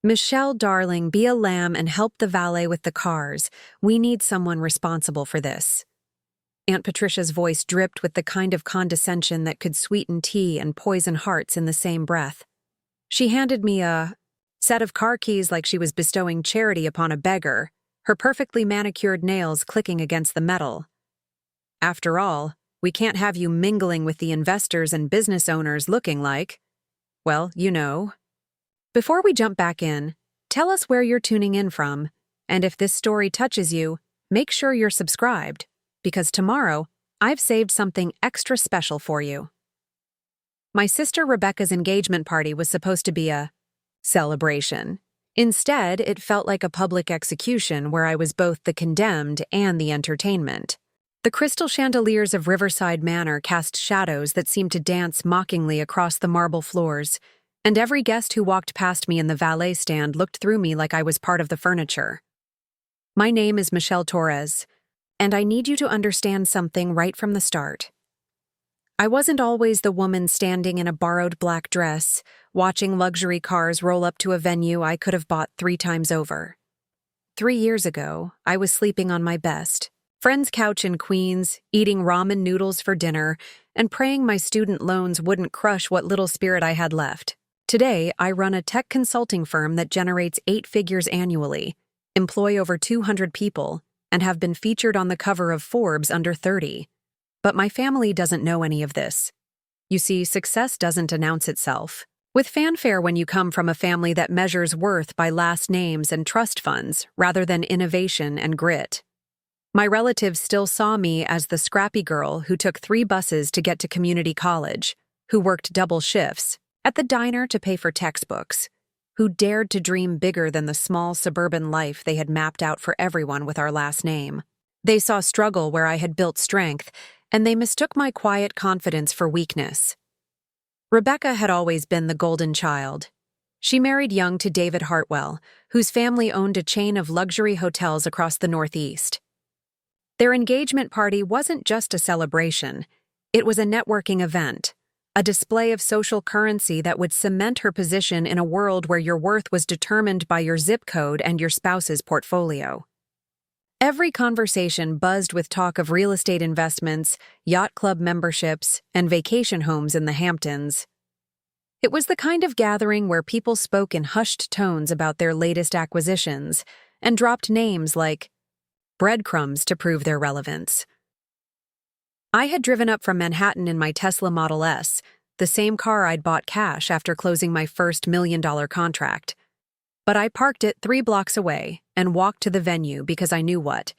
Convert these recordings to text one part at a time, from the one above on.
Michelle, darling, be a lamb and help the valet with the cars. We need someone responsible for this. Aunt Patricia's voice dripped with the kind of condescension that could sweeten tea and poison hearts in the same breath. She handed me a set of car keys like she was bestowing charity upon a beggar, her perfectly manicured nails clicking against the metal. After all, we can't have you mingling with the investors and business owners looking like, well, you know. Before we jump back in, tell us where you're tuning in from, and if this story touches you, make sure you're subscribed, because tomorrow, I've saved something extra special for you. My sister Rebecca's engagement party was supposed to be a celebration. Instead, it felt like a public execution where I was both the condemned and the entertainment. The crystal chandeliers of Riverside Manor cast shadows that seemed to dance mockingly across the marble floors, and every guest who walked past me in the valet stand looked through me like I was part of the furniture. My name is Michelle Torres, and I need you to understand something right from the start. I wasn't always the woman standing in a borrowed black dress, watching luxury cars roll up to a venue I could have bought 3 times over. 3 years ago, I was sleeping on my best, friend's couch in Queens, eating ramen noodles for dinner, and praying my student loans wouldn't crush what little spirit I had left. Today, I run a tech consulting firm that generates 8 figures annually, employ over 200 people, and have been featured on the cover of Forbes under 30. But my family doesn't know any of this. You see, success doesn't announce itself. With fanfare when you come from a family that measures worth by last names and trust funds rather than innovation and grit. My relatives still saw me as the scrappy girl who took 3 buses to get to community college, who worked double shifts, at the diner to pay for textbooks, who dared to dream bigger than the small suburban life they had mapped out for everyone with our last name. They saw struggle where I had built strength, and they mistook my quiet confidence for weakness. Rebecca had always been the golden child. She married young to David Hartwell, whose family owned a chain of luxury hotels across the Northeast. Their engagement party wasn't just a celebration, it was a networking event. A display of social currency that would cement her position in a world where your worth was determined by your zip code and your spouse's portfolio. Every conversation buzzed with talk of real estate investments, yacht club memberships, and vacation homes in the Hamptons. It was the kind of gathering where people spoke in hushed tones about their latest acquisitions and dropped names like breadcrumbs to prove their relevance. I had driven up from Manhattan in my Tesla Model S, the same car I'd bought cash after closing my first $1 million contract. But I parked it 3 blocks away and walked to the venue because I knew what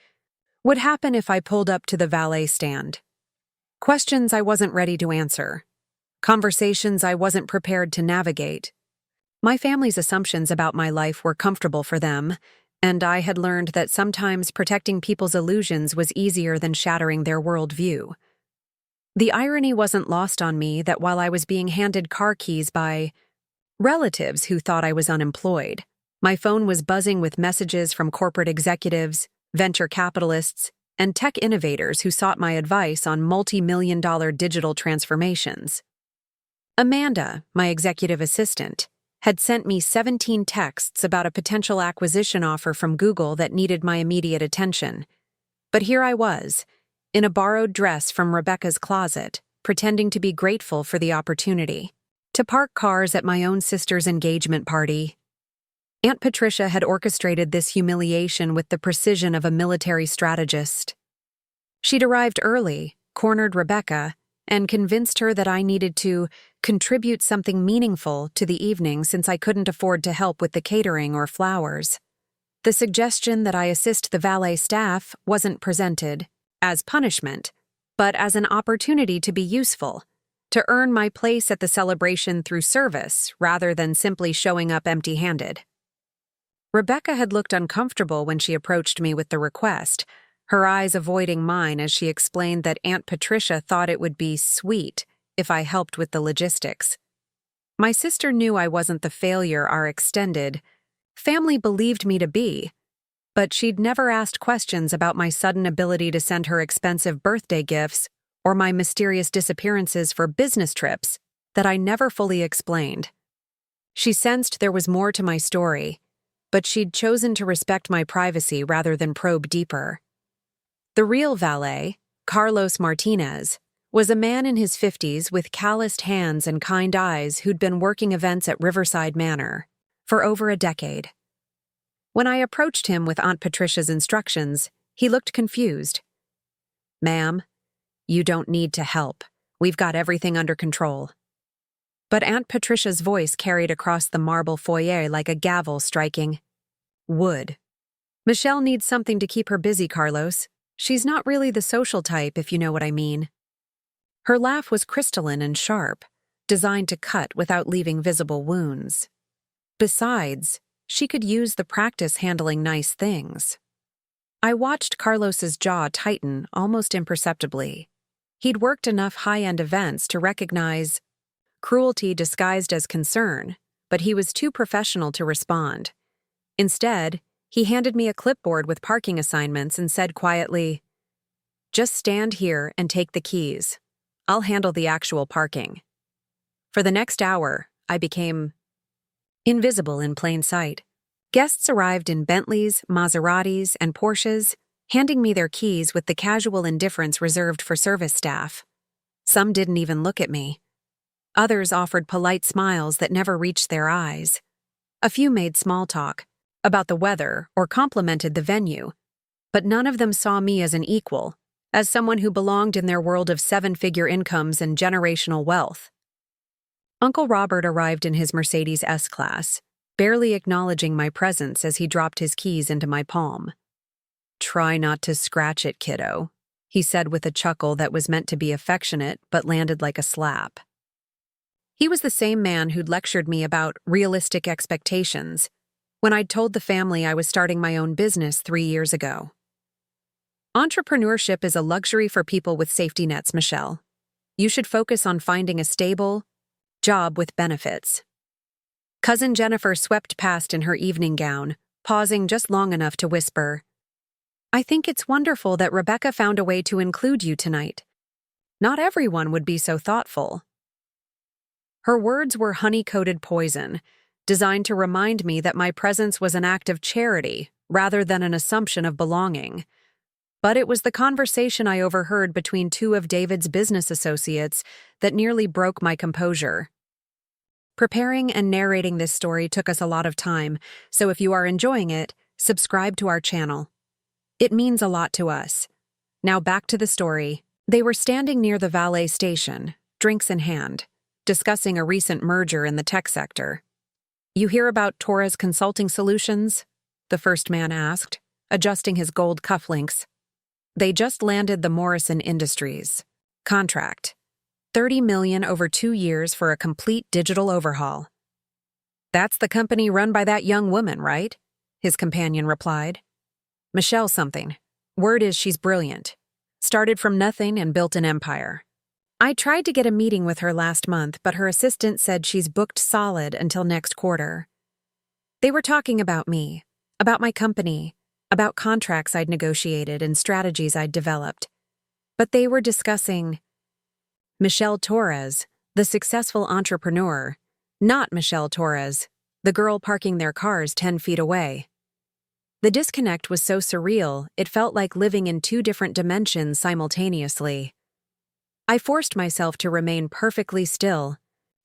would happen if I pulled up to the valet stand. Questions I wasn't ready to answer. Conversations I wasn't prepared to navigate. My family's assumptions about my life were comfortable for them, and I had learned that sometimes protecting people's illusions was easier than shattering their worldview. The irony wasn't lost on me that while I was being handed car keys by relatives who thought I was unemployed, my phone was buzzing with messages from corporate executives, venture capitalists, and tech innovators who sought my advice on multi-million-dollar digital transformations. Amanda, my executive assistant, had sent me 17 texts about a potential acquisition offer from Google that needed my immediate attention. But here I was, in a borrowed dress from Rebecca's closet, pretending to be grateful for the opportunity to park cars at my own sister's engagement party. Aunt Patricia had orchestrated this humiliation with the precision of a military strategist. She'd arrived early, cornered Rebecca, and convinced her that I needed to contribute something meaningful to the evening since I couldn't afford to help with the catering or flowers. The suggestion that I assist the valet staff wasn't presented as punishment, but as an opportunity to be useful, to earn my place at the celebration through service rather than simply showing up empty-handed. Rebecca had looked uncomfortable when she approached me with the request, her eyes avoiding mine as she explained that Aunt Patricia thought it would be sweet if I helped with the logistics. My sister knew I wasn't the failure our extended family believed me to be, but she'd never asked questions about my sudden ability to send her expensive birthday gifts or my mysterious disappearances for business trips that I never fully explained. She sensed there was more to my story, but she'd chosen to respect my privacy rather than probe deeper. The real valet, Carlos Martinez, was a man in his 50s with calloused hands and kind eyes who'd been working events at Riverside Manor for over a decade. When I approached him with Aunt Patricia's instructions, he looked confused. "Ma'am, you don't need to help. We've got everything under control." But Aunt Patricia's voice carried across the marble foyer like a gavel striking wood. "Michelle needs something to keep her busy, Carlos. She's not really the social type, if you know what I mean." Her laugh was crystalline and sharp, designed to cut without leaving visible wounds. Besides, she could use the practice handling nice things. I watched Carlos's jaw tighten almost imperceptibly. He'd worked enough high-end events to recognize cruelty disguised as concern, but he was too professional to respond. Instead, he handed me a clipboard with parking assignments and said quietly, "Just stand here and take the keys. I'll handle the actual parking." For the next hour, I became invisible in plain sight. Guests arrived in Bentleys, Maseratis, and Porsches, handing me their keys with the casual indifference reserved for service staff. Some didn't even look at me. Others offered polite smiles that never reached their eyes. A few made small talk about the weather or complimented the venue, but none of them saw me as an equal, as someone who belonged in their world of seven-figure incomes and generational wealth. Uncle Robert arrived in his Mercedes S-Class, barely acknowledging my presence as he dropped his keys into my palm. "Try not to scratch it, kiddo," he said with a chuckle that was meant to be affectionate but landed like a slap. He was the same man who'd lectured me about realistic expectations when I'd told the family I was starting my own business 3 years ago. "Entrepreneurship is a luxury for people with safety nets, Michelle. You should focus on finding a stable job with benefits." Cousin Jennifer swept past in her evening gown, pausing just long enough to whisper, "I think it's wonderful that Rebecca found a way to include you tonight. Not everyone would be so thoughtful." Her words were honey-coated poison, designed to remind me that my presence was an act of charity rather than an assumption of belonging. But it was the conversation I overheard between two of David's business associates that nearly broke my composure. Preparing and narrating this story took us a lot of time, so if you are enjoying it, subscribe to our channel. It means a lot to us. Now back to the story. They were standing near the Valet station, drinks in hand, discussing a recent merger in the tech sector. "You hear about Torres Consulting Solutions?" the first man asked, adjusting his gold cufflinks. "They just landed the Morrison Industries contract. $30 million over 2 years for a complete digital overhaul." "That's the company run by that young woman, right?" his companion replied. "Michelle something. Word is she's brilliant. Started from nothing and built an empire. I tried to get a meeting with her last month, but her assistant said she's booked solid until next quarter." They were talking about me, about my company, about contracts I'd negotiated and strategies I'd developed. But they were discussing Michelle Torres, the successful entrepreneur, not Michelle Torres, the girl parking their cars 10 feet away. The disconnect was so surreal, it felt like living in 2 different dimensions simultaneously. I forced myself to remain perfectly still,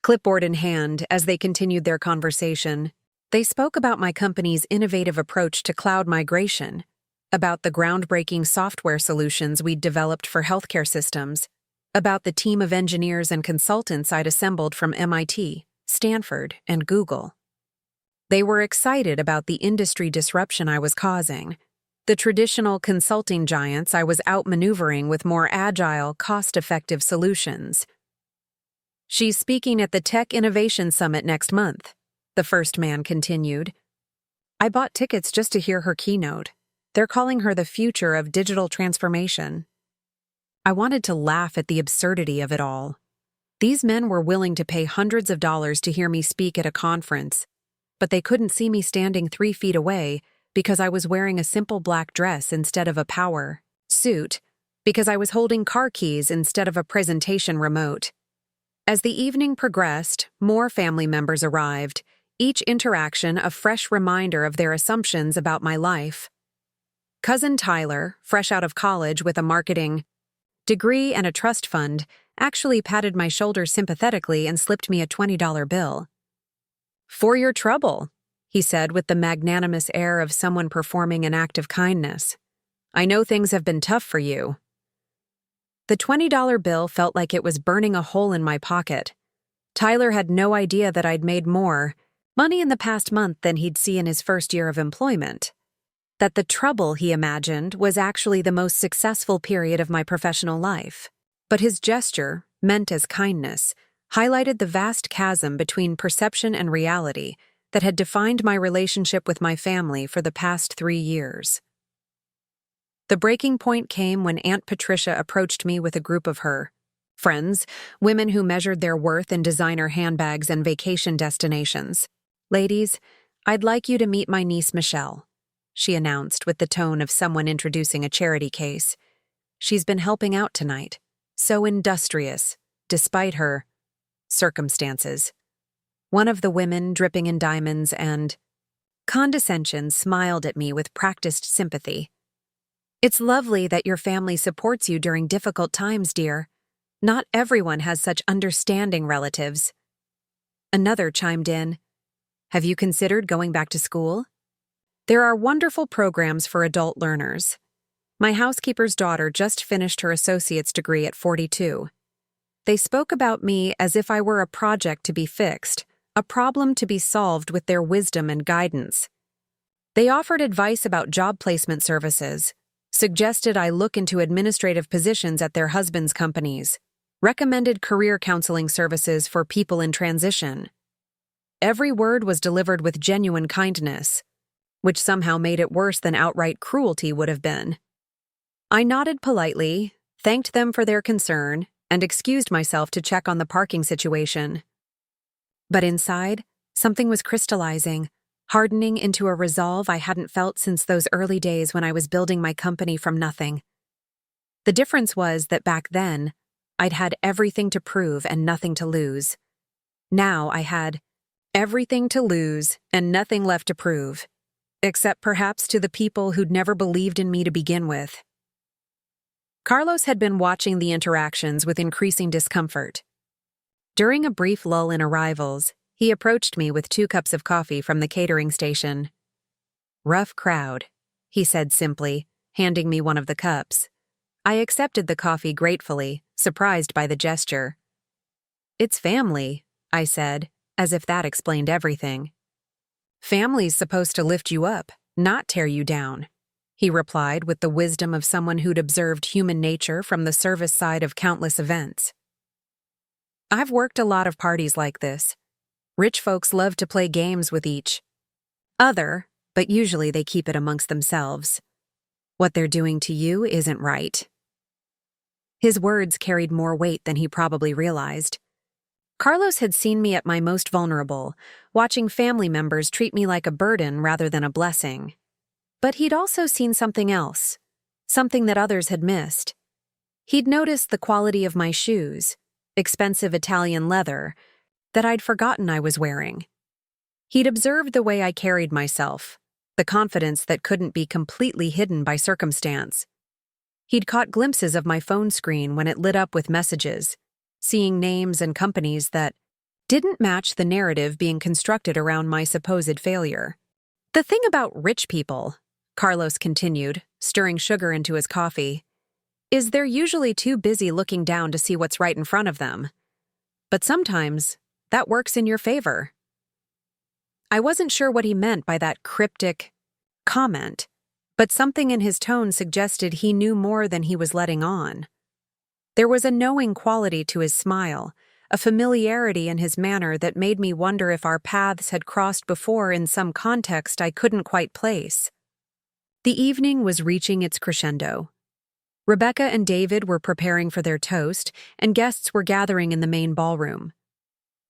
clipboard in hand, as they continued their conversation. They spoke about my company's innovative approach to cloud migration, about the groundbreaking software solutions we'd developed for healthcare systems, about the team of engineers and consultants I'd assembled from MIT, Stanford, and Google. They were excited about the industry disruption I was causing. The traditional consulting giants I was outmaneuvering with more agile, cost-effective solutions. "She's speaking at the Tech Innovation Summit next month," the first man continued. "I bought tickets just to hear her keynote. They're calling her the future of digital transformation." I wanted to laugh at the absurdity of it all. These men were willing to pay hundreds of dollars to hear me speak at a conference, but they couldn't see me standing 3 feet away because I was wearing a simple black dress instead of a power suit, because I was holding car keys instead of a presentation remote. As the evening progressed, more family members arrived, each interaction a fresh reminder of their assumptions about my life. Cousin Tyler, fresh out of college with a marketing degree and a trust fund, actually patted my shoulder sympathetically and slipped me a $20 bill. "For your trouble," he said with the magnanimous air of someone performing an act of kindness. "I know things have been tough for you." The $20 bill felt like it was burning a hole in my pocket. Tyler had no idea that I'd made more money in the past month than he'd see in his first year of employment. That the trouble, he imagined, was actually the most successful period of my professional life. But his gesture, meant as kindness, highlighted the vast chasm between perception and reality that had defined my relationship with my family for the past 3 years. The breaking point came when Aunt Patricia approached me with a group of her friends, women who measured their worth in designer handbags and vacation destinations. "Ladies, I'd like you to meet my niece Michelle," she announced with the tone of someone introducing a charity case. "She's been helping out tonight. So industrious, despite her circumstances." One of the women, dripping in diamonds and condescension, smiled at me with practiced sympathy. "It's lovely that your family supports you during difficult times, dear. Not everyone has such understanding relatives." Another chimed in, "Have you considered going back to school? There are wonderful programs for adult learners. My housekeeper's daughter just finished her associate's degree at 42. They spoke about me as if I were a project to be fixed, a problem to be solved with their wisdom and guidance. They offered advice about job placement services, suggested I look into administrative positions at their husbands' companies, recommended career counseling services for people in transition. Every word was delivered with genuine kindness, which somehow made it worse than outright cruelty would have been. I nodded politely, thanked them for their concern, and excused myself to check on the parking situation. But inside, something was crystallizing, hardening into a resolve I hadn't felt since those early days when I was building my company from nothing. The difference was that back then, I'd had everything to prove and nothing to lose. Now I had everything to lose and nothing left to prove, except perhaps to the people who'd never believed in me to begin with. Carlos had been watching the interactions with increasing discomfort. During a brief lull in arrivals, he approached me with 2 cups of coffee from the catering station. "Rough crowd," he said simply, handing me one of the cups. I accepted the coffee gratefully, surprised by the gesture. "It's family," I said, as if that explained everything. "Family's supposed to lift you up, not tear you down," he replied with the wisdom of someone who'd observed human nature from the service side of countless events. "I've worked a lot of parties like this. Rich folks love to play games with each other, but usually they keep it amongst themselves. What they're doing to you isn't right." His words carried more weight than he probably realized. Carlos had seen me at my most vulnerable, watching family members treat me like a burden rather than a blessing. But he'd also seen something else, something that others had missed. He'd noticed the quality of my shoes, expensive Italian leather, that I'd forgotten I was wearing. He'd observed the way I carried myself, the confidence that couldn't be completely hidden by circumstance. He'd caught glimpses of my phone screen when it lit up with messages, seeing names and companies that didn't match the narrative being constructed around my supposed failure. "The thing about rich people," Carlos continued, stirring sugar into his coffee, "is they're usually too busy looking down to see what's right in front of them. But sometimes, that works in your favor." I wasn't sure what he meant by that cryptic comment, but something in his tone suggested he knew more than he was letting on. There was a knowing quality to his smile, a familiarity in his manner that made me wonder if our paths had crossed before in some context I couldn't quite place. The evening was reaching its crescendo. Rebecca and David were preparing for their toast, and guests were gathering in the main ballroom.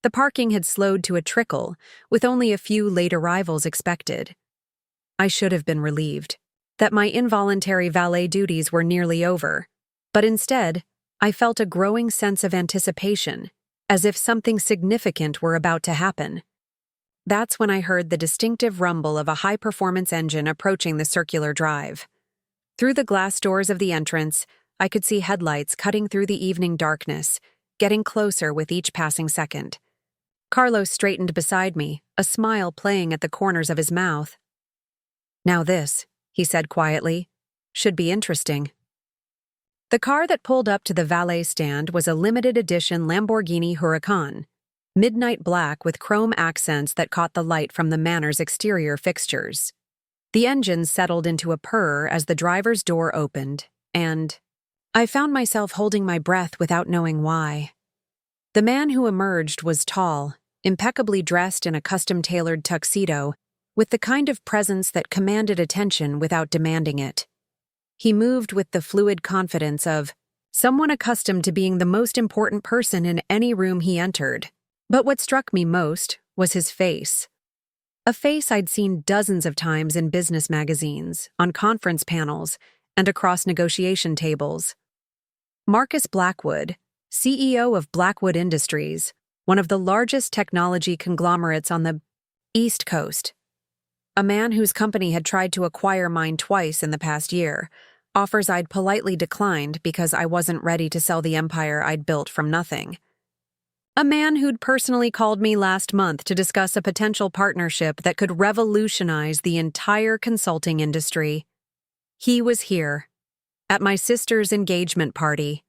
The parking had slowed to a trickle, with only a few late arrivals expected. I should have been relieved that my involuntary valet duties were nearly over, but instead, I felt a growing sense of anticipation, as if something significant were about to happen. That's when I heard the distinctive rumble of a high-performance engine approaching the circular drive. Through the glass doors of the entrance, I could see headlights cutting through the evening darkness, getting closer with each passing second. Carlos straightened beside me, a smile playing at the corners of his mouth. "Now this," he said quietly, "should be interesting." The car that pulled up to the valet stand was a limited edition Lamborghini Huracan, midnight black with chrome accents that caught the light from the Manor's exterior fixtures. The engine settled into a purr as the driver's door opened, and I found myself holding my breath without knowing why. The man who emerged was tall, impeccably dressed in a custom-tailored tuxedo, with the kind of presence that commanded attention without demanding it. He moved with the fluid confidence of someone accustomed to being the most important person in any room he entered. But what struck me most was his face. A face I'd seen dozens of times in business magazines, on conference panels, and across negotiation tables. Marcus Blackwood, CEO of Blackwood Industries, one of the largest technology conglomerates on the East Coast. A man whose company had tried to acquire mine twice in the past year, offers I'd politely declined because I wasn't ready to sell the empire I'd built from nothing. A man who'd personally called me last month to discuss a potential partnership that could revolutionize the entire consulting industry. He was here, at my sister's engagement party,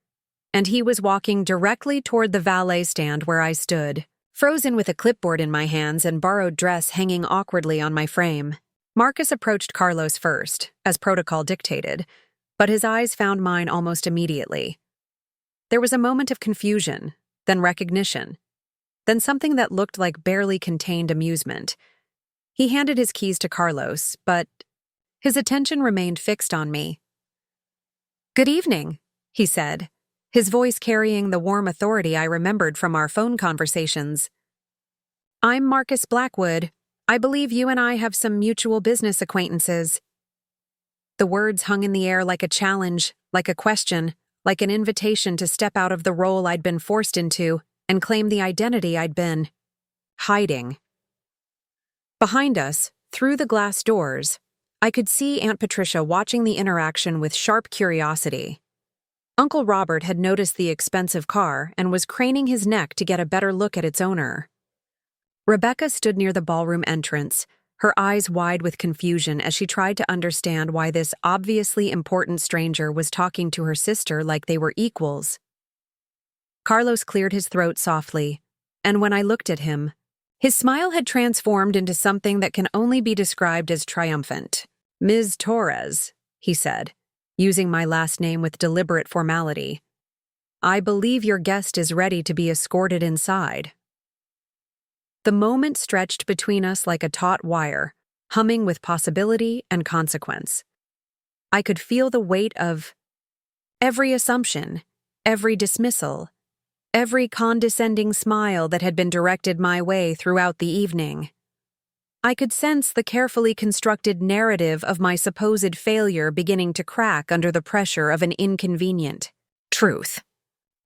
and he was walking directly toward the valet stand where I stood, frozen with a clipboard in my hands and borrowed dress hanging awkwardly on my frame. Marcus approached Carlos first, as protocol dictated, but his eyes found mine almost immediately. There was a moment of confusion, then recognition, then something that looked like barely contained amusement. He handed his keys to Carlos, but his attention remained fixed on me. "Good evening," he said, his voice carrying the warm authority I remembered from our phone conversations. "I'm Marcus Blackwood. I believe you and I have some mutual business acquaintances." The words hung in the air like a challenge, like a question, like an invitation to step out of the role I'd been forced into and claim the identity I'd been hiding. Behind us, through the glass doors, I could see Aunt Patricia watching the interaction with sharp curiosity. Uncle Robert had noticed the expensive car and was craning his neck to get a better look at its owner. Rebecca stood near the ballroom entrance, her eyes wide with confusion as she tried to understand why this obviously important stranger was talking to her sister like they were equals. Carlos cleared his throat softly, and when I looked at him, his smile had transformed into something that can only be described as triumphant. "Ms. Torres," he said, using my last name with deliberate formality, "I believe your guest is ready to be escorted inside." The moment stretched between us like a taut wire, humming with possibility and consequence. I could feel the weight of every assumption, every dismissal, every condescending smile that had been directed my way throughout the evening. I could sense the carefully constructed narrative of my supposed failure beginning to crack under the pressure of an inconvenient truth.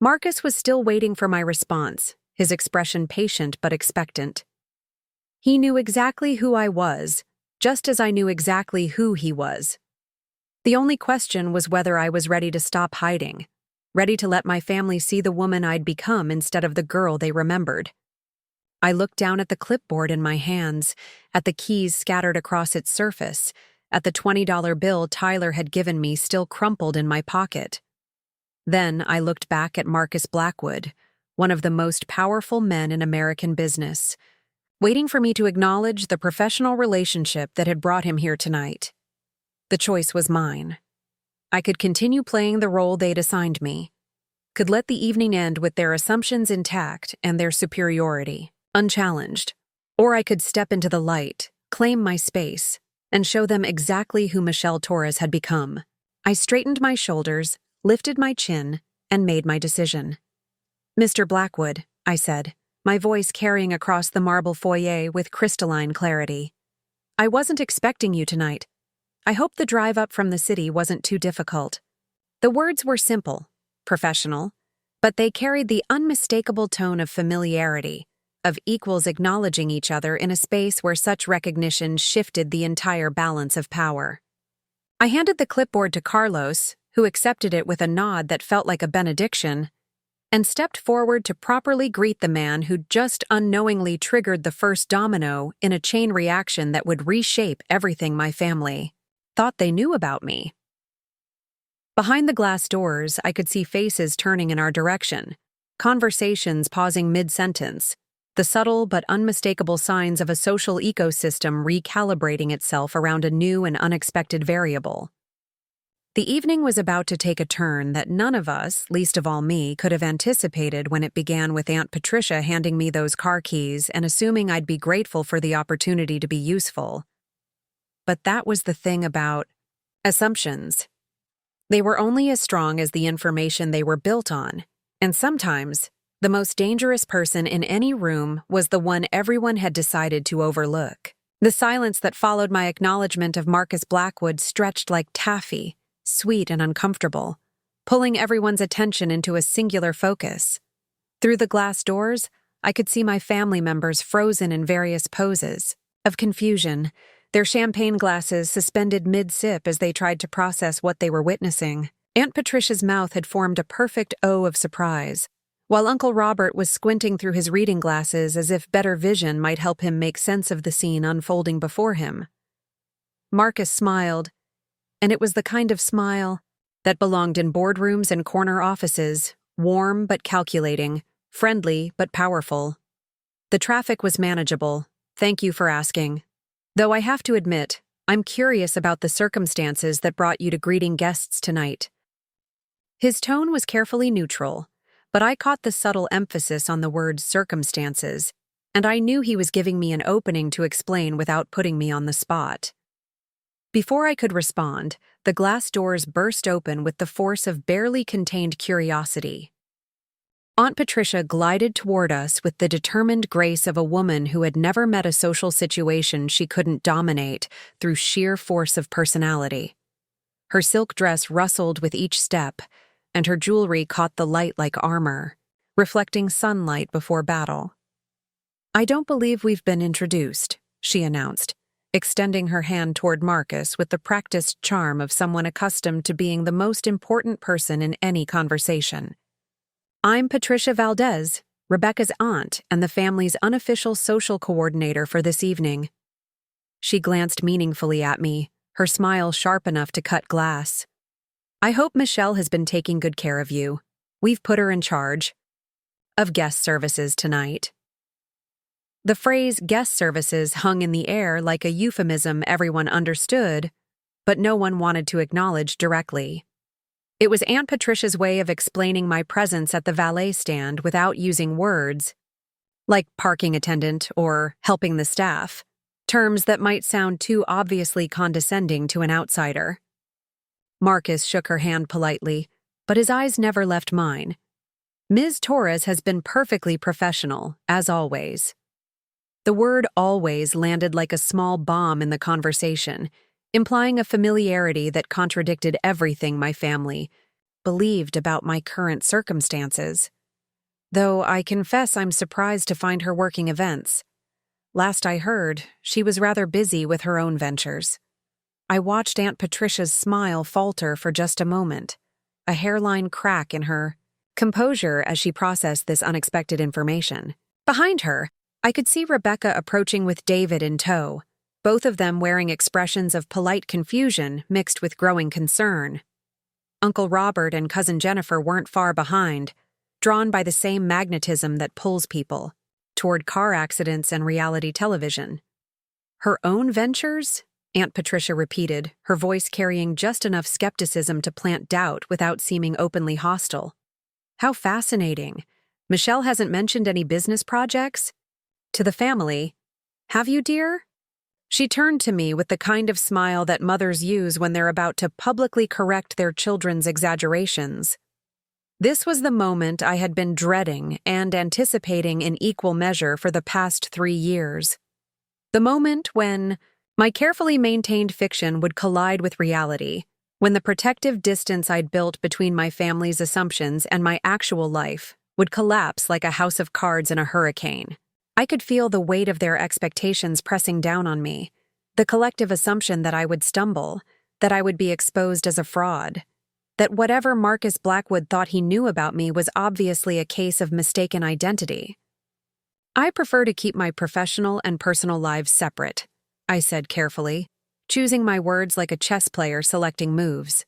Marcus was still waiting for my response, his expression patient but expectant. He knew exactly who I was, just as I knew exactly who he was. The only question was whether I was ready to stop hiding, ready to let my family see the woman I'd become instead of the girl they remembered. I looked down at the clipboard in my hands, at the keys scattered across its surface, at the $20 bill Tyler had given me still crumpled in my pocket. Then I looked back at Marcus Blackwood, one of the most powerful men in American business, waiting for me to acknowledge the professional relationship that had brought him here tonight. The choice was mine. I could continue playing the role they'd assigned me, could let the evening end with their assumptions intact and their superiority, unchallenged, or I could step into the light, claim my space, and show them exactly who Michelle Torres had become. I straightened my shoulders, lifted my chin, and made my decision. "Mr. Blackwood," I said, my voice carrying across the marble foyer with crystalline clarity. "I wasn't expecting you tonight. I hope the drive up from the city wasn't too difficult." The words were simple, professional, but they carried the unmistakable tone of familiarity, of equals acknowledging each other in a space where such recognition shifted the entire balance of power. I handed the clipboard to Carlos, who accepted it with a nod that felt like a benediction, and stepped forward to properly greet the man who'd just unknowingly triggered the first domino in a chain reaction that would reshape everything my family thought they knew about me. Behind the glass doors, I could see faces turning in our direction, conversations pausing mid-sentence, the subtle but unmistakable signs of a social ecosystem recalibrating itself around a new and unexpected variable. The evening was about to take a turn that none of us, least of all me, could have anticipated when it began with Aunt Patricia handing me those car keys and assuming I'd be grateful for the opportunity to be useful. But that was the thing about assumptions. They were only as strong as the information they were built on, and sometimes the most dangerous person in any room was the one everyone had decided to overlook. The silence that followed my acknowledgement of Marcus Blackwood stretched like taffy, sweet and uncomfortable, pulling everyone's attention into a singular focus. Through the glass doors, I could see my family members frozen in various poses of confusion, their champagne glasses suspended mid-sip as they tried to process what they were witnessing. Aunt Patricia's mouth had formed a perfect O of surprise, while Uncle Robert was squinting through his reading glasses as if better vision might help him make sense of the scene unfolding before him. Marcus smiled, and it was the kind of smile that belonged in boardrooms and corner offices, warm but calculating, friendly but powerful. The traffic was manageable, thank you for asking. Though I have to admit, I'm curious about the circumstances that brought you to greeting guests tonight. His tone was carefully neutral, but I caught the subtle emphasis on the word circumstances, and I knew he was giving me an opening to explain without putting me on the spot. Before I could respond, the glass doors burst open with the force of barely contained curiosity. Aunt Patricia glided toward us with the determined grace of a woman who had never met a social situation she couldn't dominate through sheer force of personality. Her silk dress rustled with each step, and her jewelry caught the light like armor, reflecting sunlight before battle. "I don't believe we've been introduced," she announced, extending her hand toward Marcus with the practiced charm of someone accustomed to being the most important person in any conversation. "I'm Patricia Valdez, Rebecca's aunt and the family's unofficial social coordinator for this evening." She glanced meaningfully at me, her smile sharp enough to cut glass. "I hope Michelle has been taking good care of you. We've put her in charge of guest services tonight." The phrase guest services hung in the air like a euphemism everyone understood, but no one wanted to acknowledge directly. It was Aunt Patricia's way of explaining my presence at the valet stand without using words, like parking attendant or helping the staff, terms that might sound too obviously condescending to an outsider. Marcus shook her hand politely, but his eyes never left mine. "Ms. Torres has been perfectly professional, as always." The word always landed like a small bomb in the conversation, implying a familiarity that contradicted everything my family believed about my current circumstances. Though I confess I'm surprised to find her working events. Last I heard, she was rather busy with her own ventures. I watched Aunt Patricia's smile falter for just a moment, a hairline crack in her composure as she processed this unexpected information. Behind her, I could see Rebecca approaching with David in tow, both of them wearing expressions of polite confusion mixed with growing concern. Uncle Robert and Cousin Jennifer weren't far behind, drawn by the same magnetism that pulls people toward car accidents and reality television. "Her own ventures?" Aunt Patricia repeated, her voice carrying just enough skepticism to plant doubt without seeming openly hostile. "How fascinating. Michelle hasn't mentioned any business projects?" To the family, "Have you, dear?" She turned to me with the kind of smile that mothers use when they're about to publicly correct their children's exaggerations. This was the moment I had been dreading and anticipating in equal measure for the past 3 years. The moment when my carefully maintained fiction would collide with reality, when the protective distance I'd built between my family's assumptions and my actual life would collapse like a house of cards in a hurricane. I could feel the weight of their expectations pressing down on me, the collective assumption that I would stumble, that I would be exposed as a fraud, that whatever Marcus Blackwood thought he knew about me was obviously a case of mistaken identity. I prefer to keep my professional and personal lives separate, I said carefully, choosing my words like a chess player selecting moves.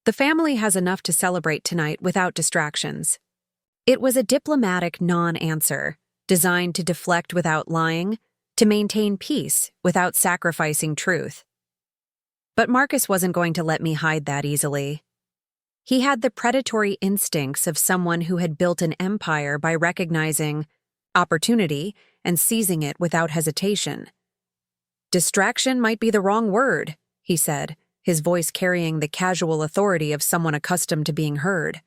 The family has enough to celebrate tonight without distractions. It was a diplomatic non-answer, designed to deflect without lying, to maintain peace without sacrificing truth. But Marcus wasn't going to let me hide that easily. He had the predatory instincts of someone who had built an empire by recognizing opportunity and seizing it without hesitation. Distraction might be the wrong word, he said, his voice carrying the casual authority of someone accustomed to being heard.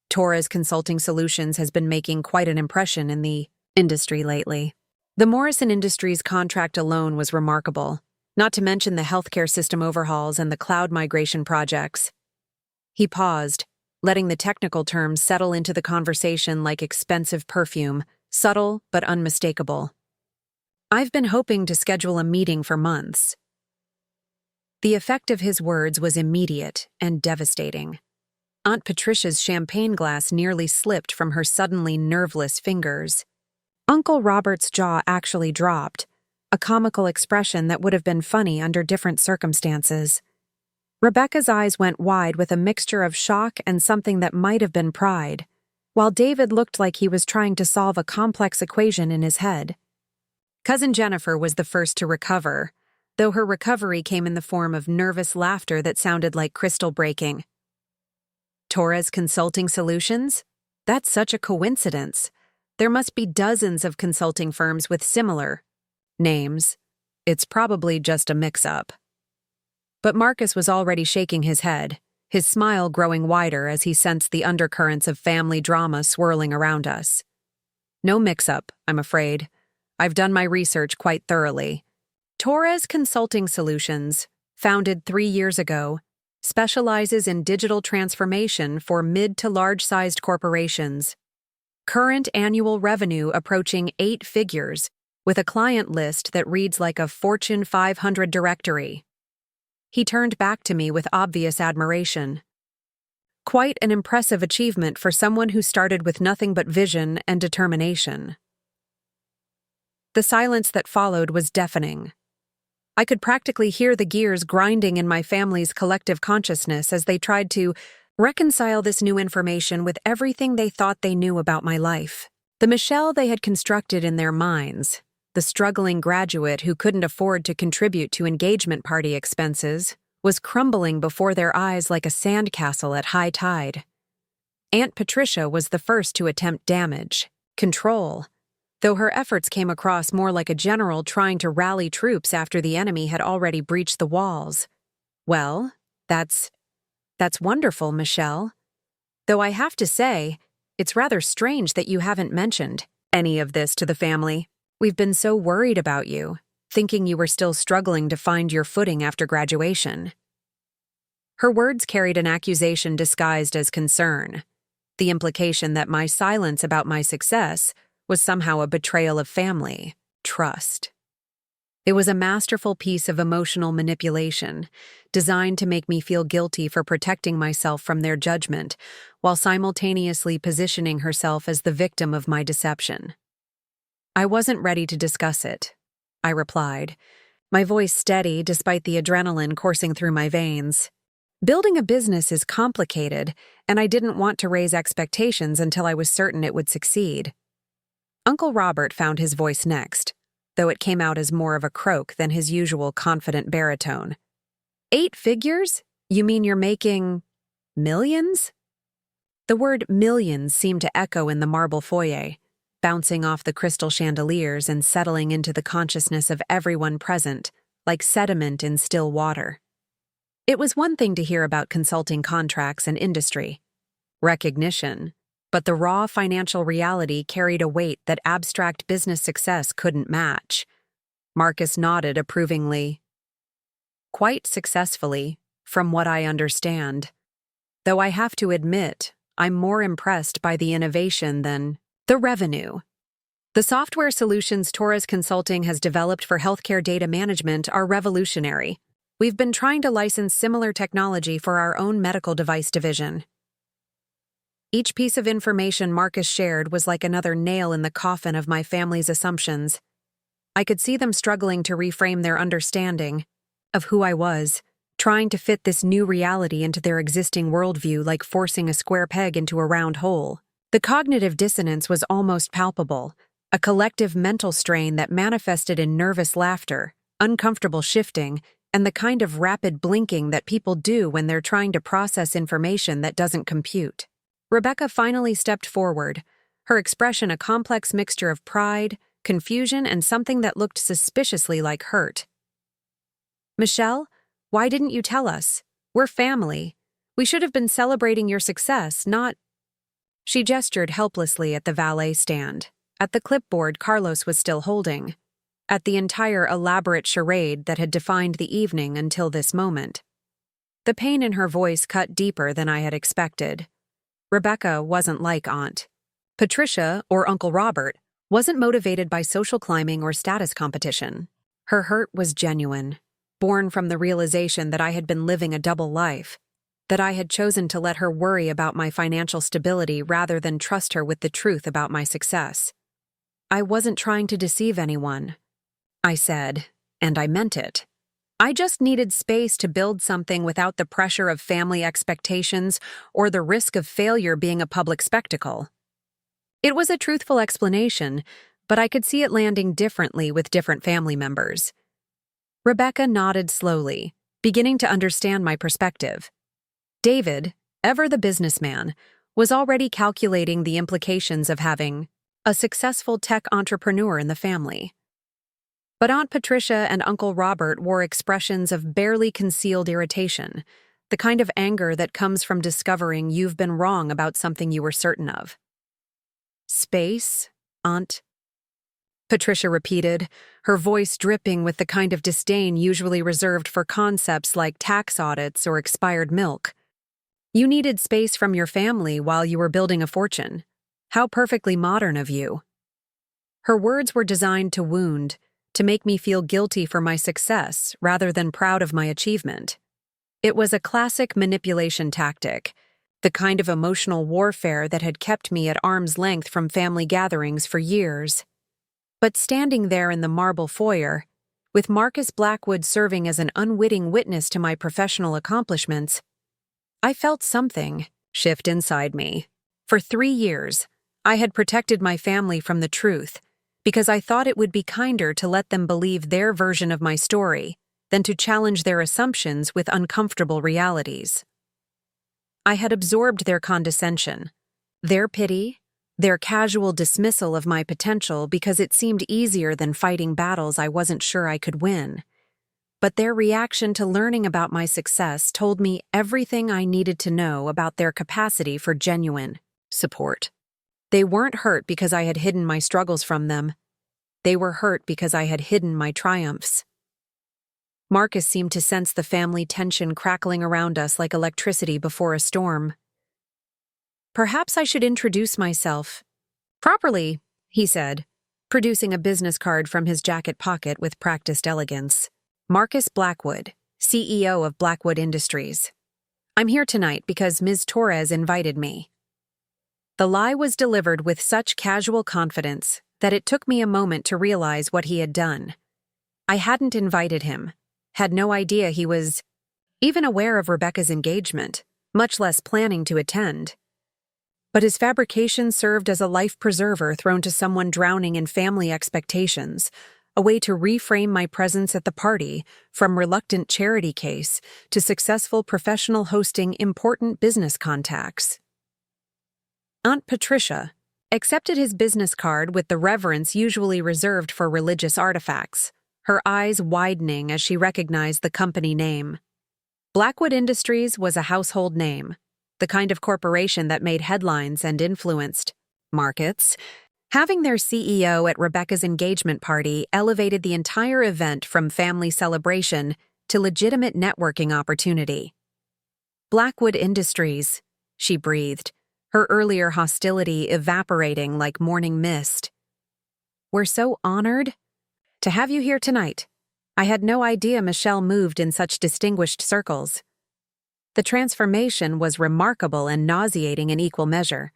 Torres Consulting Solutions has been making quite an impression in the industry lately. The Morrison Industries contract alone was remarkable, not to mention the healthcare system overhauls and the cloud migration projects. He paused, letting the technical terms settle into the conversation like expensive perfume, subtle but unmistakable. I've been hoping to schedule a meeting for months. The effect of his words was immediate and devastating. Aunt Patricia's champagne glass nearly slipped from her suddenly nerveless fingers. Uncle Robert's jaw actually dropped, a comical expression that would have been funny under different circumstances. Rebecca's eyes went wide with a mixture of shock and something that might have been pride, while David looked like he was trying to solve a complex equation in his head. Cousin Jennifer was the first to recover, though her recovery came in the form of nervous laughter that sounded like crystal breaking. Torres Consulting Solutions? That's such a coincidence. There must be dozens of consulting firms with similar names. It's probably just a mix-up. But Marcus was already shaking his head, his smile growing wider as he sensed the undercurrents of family drama swirling around us. No mix-up, I'm afraid. I've done my research quite thoroughly. Torres Consulting Solutions, founded 3 years ago, specializes in digital transformation for mid to large-sized corporations. Current annual revenue approaching 8 figures, with a client list that reads like a Fortune 500 directory. He turned back to me with obvious admiration. Quite an impressive achievement for someone who started with nothing but vision and determination. The silence that followed was deafening. I could practically hear the gears grinding in my family's collective consciousness as they tried to reconcile this new information with everything they thought they knew about my life. The Michelle they had constructed in their minds, the struggling graduate who couldn't afford to contribute to engagement party expenses, was crumbling before their eyes like a sandcastle at high tide. Aunt Patricia was the first to attempt damage, control, though her efforts came across more like a general trying to rally troops after the enemy had already breached the walls. Well, that's wonderful, Michelle. Though I have to say, it's rather strange that you haven't mentioned any of this to the family. We've been so worried about you, thinking you were still struggling to find your footing after graduation. Her words carried an accusation disguised as concern, the implication that my silence about my success was somehow a betrayal of family trust. It was a masterful piece of emotional manipulation, designed to make me feel guilty for protecting myself from their judgment, while simultaneously positioning herself as the victim of my deception. I wasn't ready to discuss it, I replied, my voice steady despite the adrenaline coursing through my veins. Building a business is complicated, and I didn't want to raise expectations until I was certain it would succeed. Uncle Robert found his voice next, though it came out as more of a croak than his usual confident baritone. 8 figures? You mean you're making millions? The word millions seemed to echo in the marble foyer, bouncing off the crystal chandeliers and settling into the consciousness of everyone present, like sediment in still water. It was one thing to hear about consulting contracts and industry, recognition, but the raw financial reality carried a weight that abstract business success couldn't match. Marcus nodded approvingly. Quite successfully, from what I understand. Though I have to admit, I'm more impressed by the innovation than the revenue. The software solutions Torres Consulting has developed for healthcare data management are revolutionary. We've been trying to license similar technology for our own medical device division. Each piece of information Marcus shared was like another nail in the coffin of my family's assumptions. I could see them struggling to reframe their understanding of who I was, trying to fit this new reality into their existing worldview like forcing a square peg into a round hole. The cognitive dissonance was almost palpable, a collective mental strain that manifested in nervous laughter, uncomfortable shifting, and the kind of rapid blinking that people do when they're trying to process information that doesn't compute. Rebecca finally stepped forward, her expression a complex mixture of pride, confusion, and something that looked suspiciously like hurt. "Michelle, why didn't you tell us? We're family. We should have been celebrating your success, not—" She gestured helplessly at the valet stand, at the clipboard Carlos was still holding, at the entire elaborate charade that had defined the evening until this moment. The pain in her voice cut deeper than I had expected. Rebecca wasn't like Aunt Patricia or Uncle Robert, wasn't motivated by social climbing or status competition. Her hurt was genuine, born from the realization that I had been living a double life, that I had chosen to let her worry about my financial stability rather than trust her with the truth about my success. "I wasn't trying to deceive anyone," I said, and I meant it. I just needed space to build something without the pressure of family expectations or the risk of failure being a public spectacle. It was a truthful explanation, but I could see it landing differently with different family members. Rebecca nodded slowly, beginning to understand my perspective. David, ever the businessman, was already calculating the implications of having a successful tech entrepreneur in the family. But Aunt Patricia and Uncle Robert wore expressions of barely concealed irritation, the kind of anger that comes from discovering you've been wrong about something you were certain of. "Space, Aunt?" Patricia repeated, her voice dripping with the kind of disdain usually reserved for concepts like tax audits or expired milk. "You needed space from your family while you were building a fortune. How perfectly modern of you." Her words were designed to wound, to make me feel guilty for my success rather than proud of my achievement. It was a classic manipulation tactic, the kind of emotional warfare that had kept me at arm's length from family gatherings for years. But standing there in the marble foyer, with Marcus Blackwood serving as an unwitting witness to my professional accomplishments, I felt something shift inside me. For 3 years, I had protected my family from the truth, because I thought it would be kinder to let them believe their version of my story than to challenge their assumptions with uncomfortable realities. I had absorbed their condescension, their pity, their casual dismissal of my potential because it seemed easier than fighting battles I wasn't sure I could win. But their reaction to learning about my success told me everything I needed to know about their capacity for genuine support. They weren't hurt because I had hidden my struggles from them. They were hurt because I had hidden my triumphs. Marcus seemed to sense the family tension crackling around us like electricity before a storm. "Perhaps I should introduce myself properly," he said, producing a business card from his jacket pocket with practiced elegance. "Marcus Blackwood, CEO of Blackwood Industries. I'm here tonight because Ms. Torres invited me." The lie was delivered with such casual confidence that it took me a moment to realize what he had done. I hadn't invited him, had no idea he was even aware of Rebecca's engagement, much less planning to attend. But his fabrication served as a life preserver thrown to someone drowning in family expectations, a way to reframe my presence at the party from reluctant charity case to successful professional hosting important business contacts. Aunt Patricia accepted his business card with the reverence usually reserved for religious artifacts, her eyes widening as she recognized the company name. Blackwood Industries was a household name, the kind of corporation that made headlines and influenced markets. Having their CEO at Rebecca's engagement party elevated the entire event from family celebration to legitimate networking opportunity. "Blackwood Industries," she breathed, her earlier hostility evaporating like morning mist. We're so honored to have you here tonight. I had no idea Michelle moved in such distinguished circles. The transformation was remarkable and nauseating in equal measure.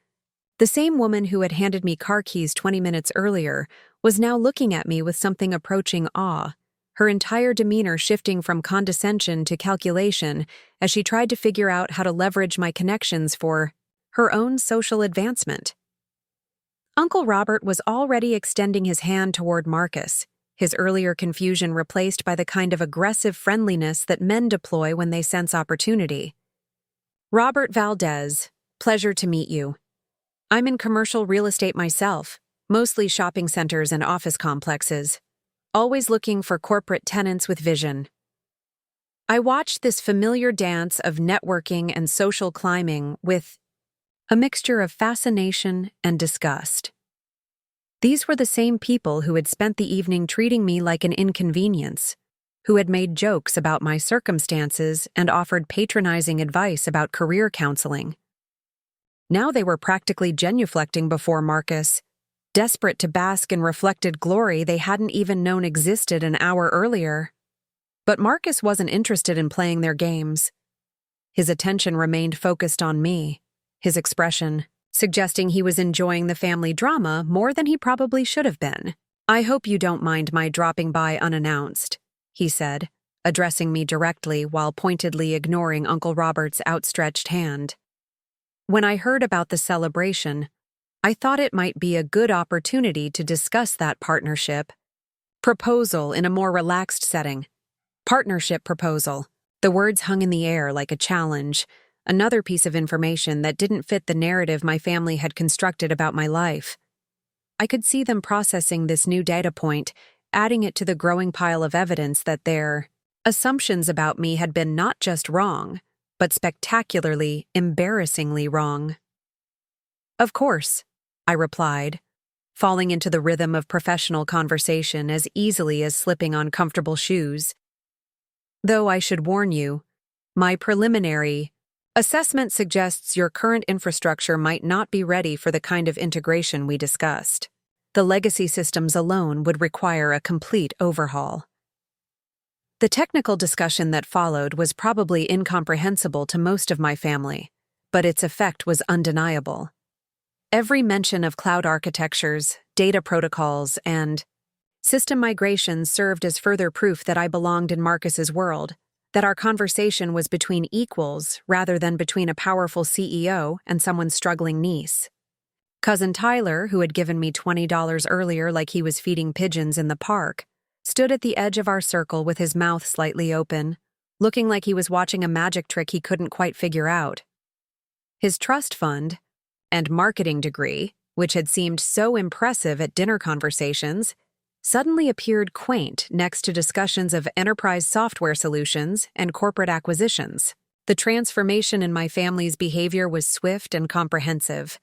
The same woman who had handed me car keys 20 minutes earlier was now looking at me with something approaching awe, her entire demeanor shifting from condescension to calculation as she tried to figure out how to leverage my connections for her own social advancement. Uncle Robert was already extending his hand toward Marcus, his earlier confusion replaced by the kind of aggressive friendliness that men deploy when they sense opportunity. "Robert Valdez, pleasure to meet you. I'm in commercial real estate myself, mostly shopping centers and office complexes, always looking for corporate tenants with vision." I watched this familiar dance of networking and social climbing with a mixture of fascination and disgust. These were the same people who had spent the evening treating me like an inconvenience, who had made jokes about my circumstances and offered patronizing advice about career counseling. Now they were practically genuflecting before Marcus, desperate to bask in reflected glory they hadn't even known existed an hour earlier. But Marcus wasn't interested in playing their games. His attention remained focused on me, his expression suggesting he was enjoying the family drama more than he probably should have been. "I hope you don't mind my dropping by unannounced," he said, addressing me directly while pointedly ignoring Uncle Robert's outstretched hand. When I heard about the celebration, I thought it might be a good opportunity to discuss that proposal in a more relaxed setting. Partnership proposal. The words hung in the air like a challenge, another piece of information that didn't fit the narrative my family had constructed about my life. I could see them processing this new data point, adding it to the growing pile of evidence that their assumptions about me had been not just wrong, but spectacularly, embarrassingly wrong. "Of course," I replied, falling into the rhythm of professional conversation as easily as slipping on comfortable shoes. "Though I should warn you, my preliminary assessment suggests your current infrastructure might not be ready for the kind of integration we discussed. The legacy systems alone would require a complete overhaul." The technical discussion that followed was probably incomprehensible to most of my family, but its effect was undeniable. Every mention of cloud architectures, data protocols, and system migrations served as further proof that I belonged in Marcus's world, that our conversation was between equals rather than between a powerful CEO and someone's struggling niece. Cousin Tyler, who had given me $20 earlier like he was feeding pigeons in the park, stood at the edge of our circle with his mouth slightly open, looking like he was watching a magic trick he couldn't quite figure out. His trust fund and marketing degree, which had seemed so impressive at dinner conversations, suddenly appeared quaint next to discussions of enterprise software solutions and corporate acquisitions. The transformation in my family's behavior was swift and comprehensive.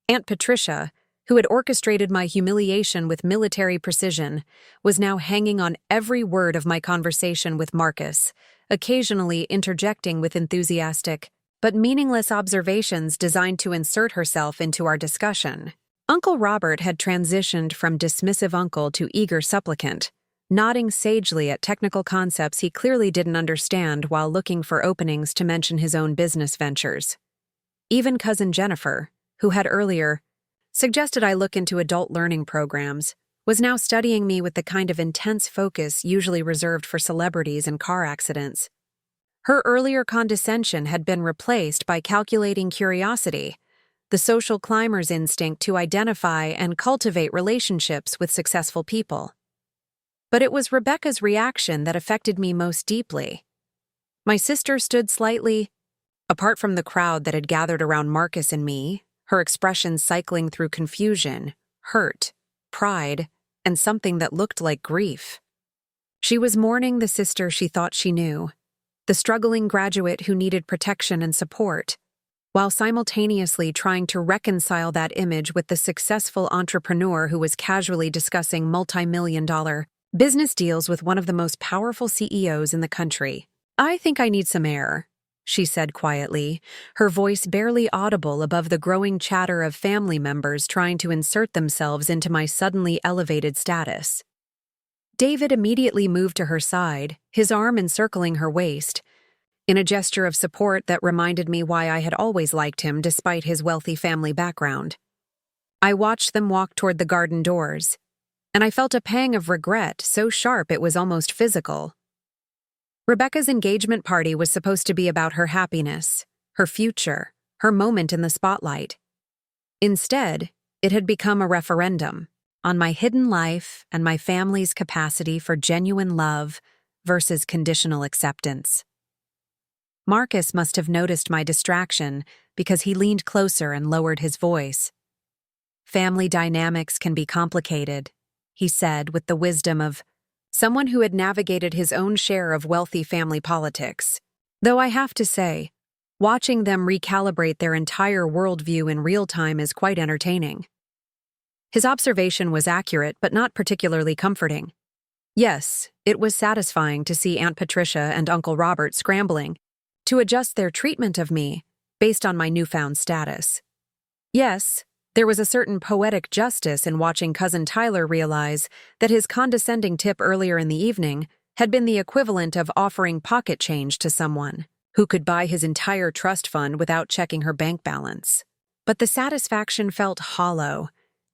Aunt Patricia, who had orchestrated my humiliation with military precision, was now hanging on every word of my conversation with Marcus, occasionally interjecting with enthusiastic but meaningless observations designed to insert herself into our discussion. Uncle Robert had transitioned from dismissive uncle to eager supplicant, nodding sagely at technical concepts he clearly didn't understand while looking for openings to mention his own business ventures. Even Cousin Jennifer, who had earlier suggested I look into adult learning programs, was now studying me with the kind of intense focus usually reserved for celebrities and car accidents. Her earlier condescension had been replaced by calculating curiosity, the social climber's instinct to identify and cultivate relationships with successful people. But it was Rebecca's reaction that affected me most deeply. My sister stood slightly apart from the crowd that had gathered around Marcus and me, her expression cycling through confusion, hurt, pride, and something that looked like grief. She was mourning the sister she thought she knew, the struggling graduate who needed protection and support, while simultaneously trying to reconcile that image with the successful entrepreneur who was casually discussing multi-million-dollar business deals with one of the most powerful CEOs in the country. "I think I need some air," she said quietly, her voice barely audible above the growing chatter of family members trying to insert themselves into my suddenly elevated status. David immediately moved to her side, his arm encircling her waist, in a gesture of support that reminded me why I had always liked him despite his wealthy family background. I watched them walk toward the garden doors, and I felt a pang of regret so sharp it was almost physical. Rebecca's engagement party was supposed to be about her happiness, her future, her moment in the spotlight. Instead, it had become a referendum on my hidden life and my family's capacity for genuine love versus conditional acceptance. Marcus must have noticed my distraction because he leaned closer and lowered his voice. "Family dynamics can be complicated," he said with the wisdom of someone who had navigated his own share of wealthy family politics. Though I have to say, watching them recalibrate their entire worldview in real time is quite entertaining. His observation was accurate but not particularly comforting. Yes, it was satisfying to see Aunt Patricia and Uncle Robert scrambling to adjust their treatment of me based on my newfound status. Yes, there was a certain poetic justice in watching Cousin Tyler realize that his condescending tip earlier in the evening had been the equivalent of offering pocket change to someone who could buy his entire trust fund without checking her bank balance. But the satisfaction felt hollow,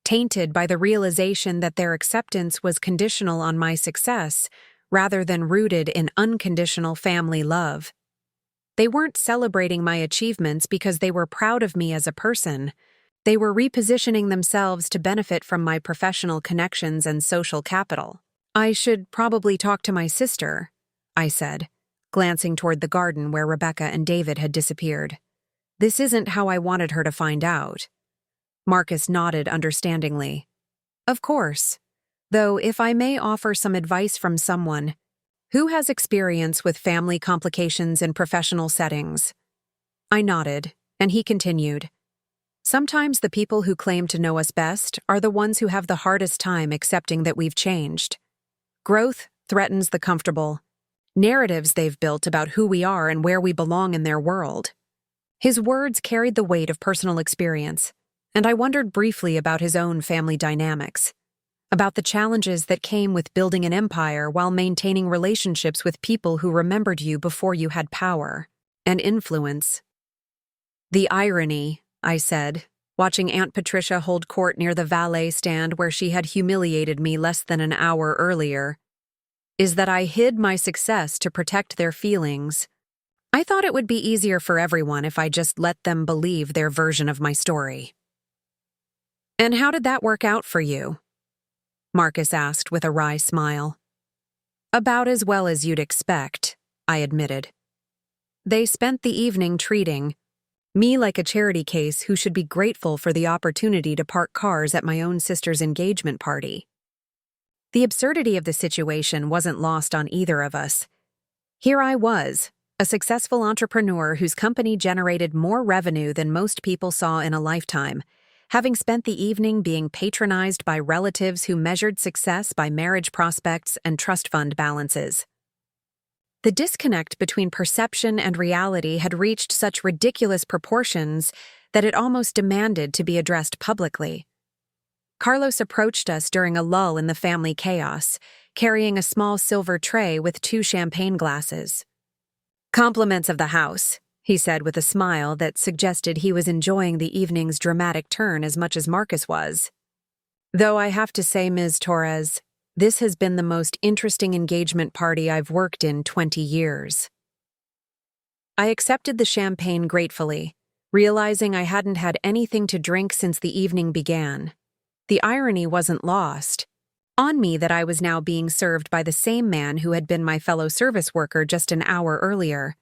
tainted by the realization that their acceptance was conditional on my success rather than rooted in unconditional family love. They weren't celebrating my achievements because they were proud of me as a person. They were repositioning themselves to benefit from my professional connections and social capital. "I should probably talk to my sister," I said, glancing toward the garden where Rebecca and David had disappeared. "This isn't how I wanted her to find out." Marcus nodded understandingly. "Of course. Though if I may offer some advice from someone who has experience with family complications in professional settings." I nodded, and he continued. "Sometimes the people who claim to know us best are the ones who have the hardest time accepting that we've changed. Growth threatens the comfortable narratives they've built about who we are and where we belong in their world." His words carried the weight of personal experience, and I wondered briefly about his own family dynamics, about the challenges that came with building an empire while maintaining relationships with people who remembered you before you had power and influence. "The irony," I said, watching Aunt Patricia hold court near the valet stand where she had humiliated me less than an hour earlier, "is that I hid my success to protect their feelings. I thought it would be easier for everyone if I just let them believe their version of my story." "And how did that work out for you?" Marcus asked with a wry smile. "About as well as you'd expect," I admitted. "They spent the evening treating me like a charity case who should be grateful for the opportunity to park cars at my own sister's engagement party." The absurdity of the situation wasn't lost on either of us. Here I was, a successful entrepreneur whose company generated more revenue than most people saw in a lifetime, having spent the evening being patronized by relatives who measured success by marriage prospects and trust fund balances. The disconnect between perception and reality had reached such ridiculous proportions that it almost demanded to be addressed publicly. Carlos approached us during a lull in the family chaos, carrying a small silver tray with 2 champagne glasses. "Compliments of the house," he said with a smile that suggested he was enjoying the evening's dramatic turn as much as Marcus was. "Though I have to say, Ms. Torres, this has been the most interesting engagement party I've worked in 20 years. I accepted the champagne gratefully, realizing I hadn't had anything to drink since the evening began. The irony wasn't lost on me that I was now being served by the same man who had been my fellow service worker just an hour earlier,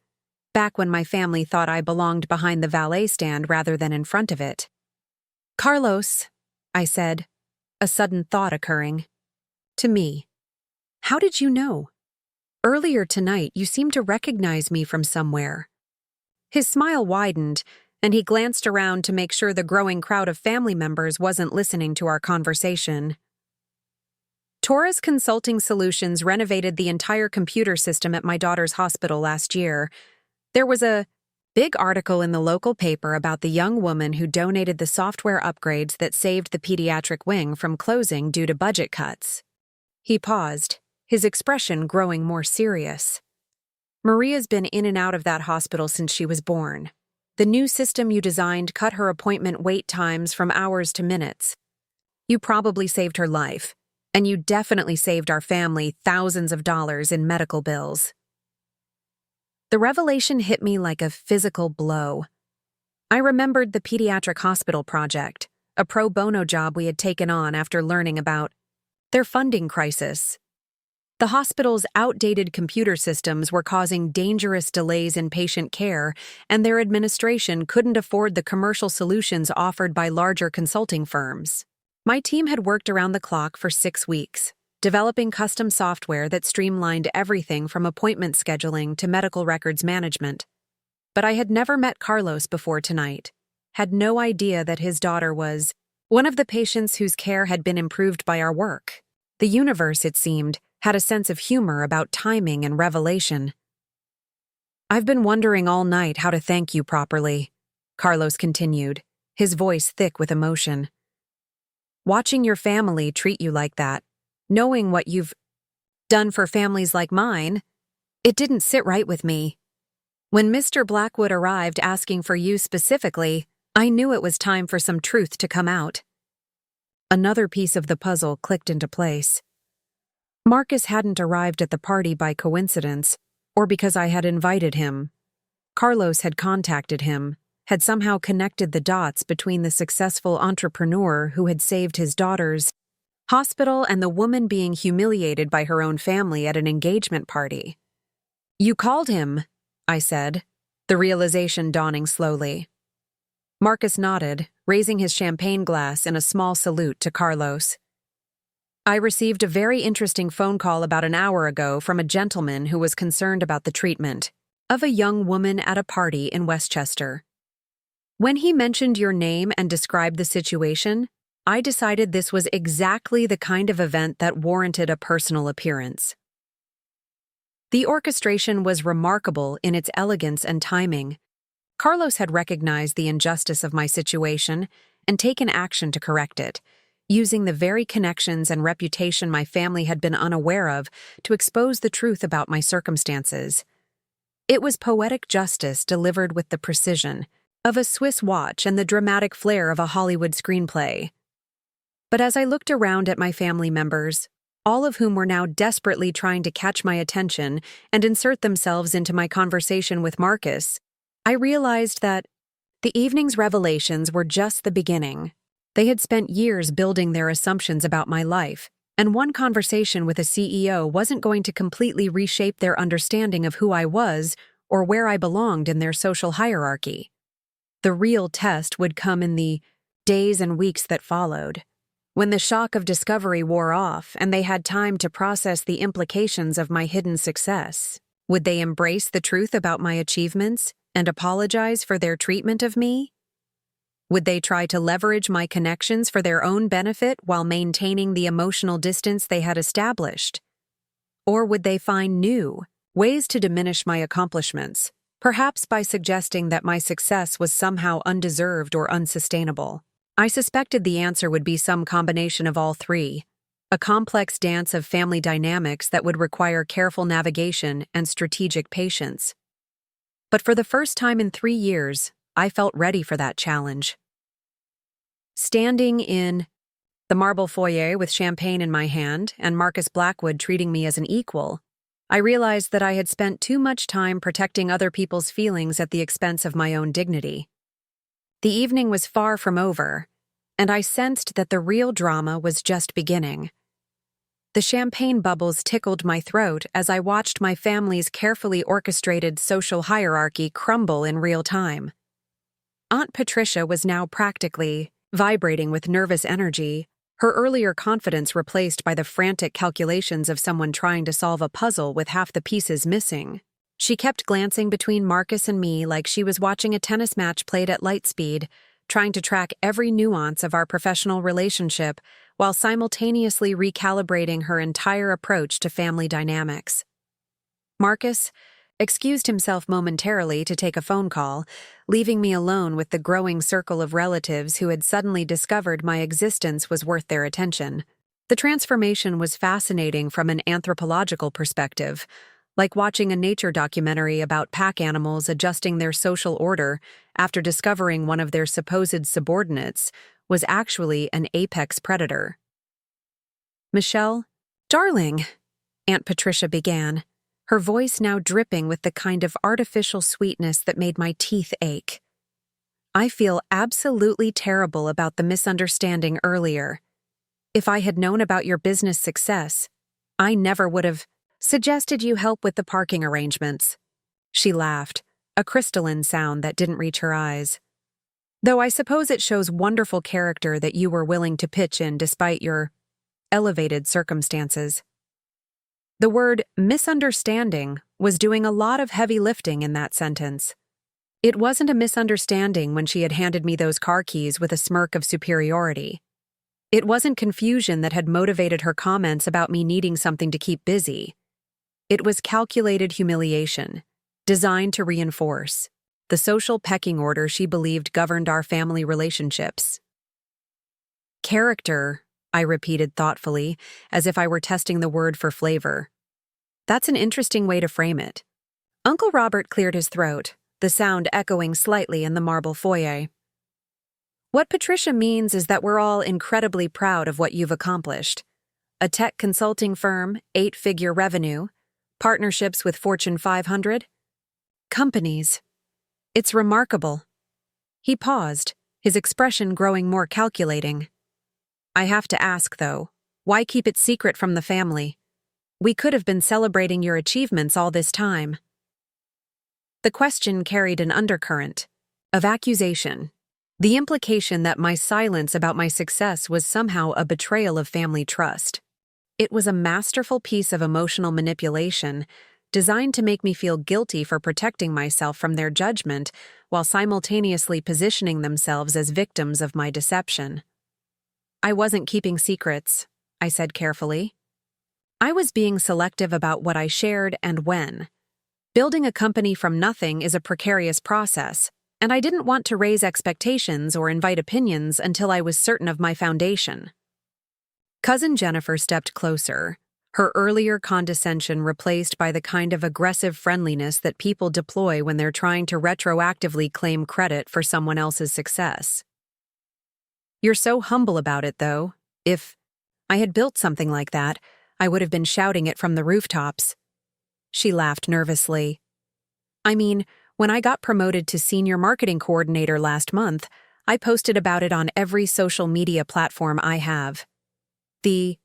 back when my family thought I belonged behind the valet stand rather than in front of it. "Carlos," I said, a sudden thought occurring. "To me. How did you know? Earlier tonight, you seemed to recognize me from somewhere." His smile widened, and he glanced around to make sure the growing crowd of family members wasn't listening to our conversation. "Torres Consulting Solutions renovated the entire computer system at my daughter's hospital last year. There was a Big article in the local paper about the young woman who donated the software upgrades that saved the pediatric wing from closing due to budget cuts. He paused, his expression growing more serious. Maria's been in and out of that hospital since she was born. The new system you designed cut her appointment wait times from hours to minutes. You probably saved her life, and you definitely saved our family thousands of dollars in medical bills. The revelation hit me like a physical blow. I remembered the pediatric hospital project, a pro bono job we had taken on after learning about their funding crisis. The hospital's outdated computer systems were causing dangerous delays in patient care, and their administration couldn't afford the commercial solutions offered by larger consulting firms. My team had worked around the clock for 6 weeks, developing custom software that streamlined everything from appointment scheduling to medical records management. But I had never met Carlos before tonight, had no idea that his daughter was one of the patients whose care had been improved by our work. The universe, it seemed, had a sense of humor about timing and revelation. "I've been wondering all night how to thank you properly," Carlos continued, his voice thick with emotion. "Watching your family treat you like that, knowing what you've done for families like mine, it didn't sit right with me. When Mr. Blackwood arrived asking for you specifically, I knew it was time for some truth to come out." Another piece of the puzzle clicked into place. Marcus hadn't arrived at the party by coincidence, or because I had invited him. Carlos had contacted him, had somehow connected the dots between the successful entrepreneur who had saved his daughter's hospital and the woman being humiliated by her own family at an engagement party. "You called him," I said, the realization dawning slowly. Marcus nodded, raising his champagne glass in a small salute to Carlos. "I received a very interesting phone call about an hour ago from a gentleman who was concerned about the treatment of a young woman at a party in Westchester. When he mentioned your name and described the situation, I decided this was exactly the kind of event that warranted a personal appearance." The orchestration was remarkable in its elegance and timing. Carlos had recognized the injustice of my situation and taken action to correct it, using the very connections and reputation my family had been unaware of to expose the truth about my circumstances. It was poetic justice delivered with the precision of a Swiss watch and the dramatic flair of a Hollywood screenplay. But as I looked around at my family members, all of whom were now desperately trying to catch my attention and insert themselves into my conversation with Marcus, I realized that the evening's revelations were just the beginning. They had spent years building their assumptions about my life, and one conversation with a CEO wasn't going to completely reshape their understanding of who I was or where I belonged in their social hierarchy. The real test would come in the days and weeks that followed, when the shock of discovery wore off and they had time to process the implications of my hidden success. Would they embrace the truth about my achievements and apologize for their treatment of me? Would they try to leverage my connections for their own benefit while maintaining the emotional distance they had established? Or would they find new ways to diminish my accomplishments, perhaps by suggesting that my success was somehow undeserved or unsustainable? I suspected the answer would be some combination of all three, a complex dance of family dynamics that would require careful navigation and strategic patience. But for the first time in 3 years, I felt ready for that challenge. Standing in the marble foyer with champagne in my hand and Marcus Blackwood treating me as an equal, I realized that I had spent too much time protecting other people's feelings at the expense of my own dignity. The evening was far from over, and I sensed that the real drama was just beginning. The champagne bubbles tickled my throat as I watched my family's carefully orchestrated social hierarchy crumble in real time. Aunt Patricia was now practically vibrating with nervous energy, her earlier confidence replaced by the frantic calculations of someone trying to solve a puzzle with half the pieces missing. She kept glancing between Marcus and me like she was watching a tennis match played at light speed, trying to track every nuance of our professional relationship while simultaneously recalibrating her entire approach to family dynamics. Marcus, excused himself momentarily to take a phone call, leaving me alone with the growing circle of relatives who had suddenly discovered my existence was worth their attention. The transformation was fascinating from an anthropological perspective, like watching a nature documentary about pack animals adjusting their social order after discovering one of their supposed subordinates was actually an apex predator. "Michelle, darling," Aunt Patricia began, her voice now dripping with the kind of artificial sweetness that made my teeth ache. "I feel absolutely terrible about the misunderstanding earlier. If I had known about your business success, I never would have suggested you help with the parking arrangements." She laughed, a crystalline sound that didn't reach her eyes. "Though I suppose it shows wonderful character that you were willing to pitch in despite your elevated circumstances." The word misunderstanding was doing a lot of heavy lifting in that sentence. It wasn't a misunderstanding when she had handed me those car keys with a smirk of superiority. It wasn't confusion that had motivated her comments about me needing something to keep busy. It was calculated humiliation, designed to reinforce the social pecking order she believed governed our family relationships. "Character," I repeated thoughtfully, as if I were testing the word for flavor. "That's an interesting way to frame it." Uncle Robert cleared his throat, the sound echoing slightly in the marble foyer. "What Patricia means is that we're all incredibly proud of what you've accomplished. A tech consulting firm, 8-figure revenue, partnerships with Fortune 500 companies. It's remarkable." He paused, his expression growing more calculating. "I have to ask, though, why keep it secret from the family? We could have been celebrating your achievements all this time." The question carried an undercurrent of accusation, the implication that my silence about my success was somehow a betrayal of family trust. It was a masterful piece of emotional manipulation designed to make me feel guilty for protecting myself from their judgment while simultaneously positioning themselves as victims of my deception. "I wasn't keeping secrets," I said carefully. "I was being selective about what I shared and when. Building a company from nothing is a precarious process, and I didn't want to raise expectations or invite opinions until I was certain of my foundation." Cousin Jennifer stepped closer, her earlier condescension replaced by the kind of aggressive friendliness that people deploy when they're trying to retroactively claim credit for someone else's success. "You're so humble about it, though. If I had built something like that, I would have been shouting it from the rooftops." She laughed nervously. "I mean, when I got promoted to senior marketing coordinator last month, I posted about it on every social media platform I have." The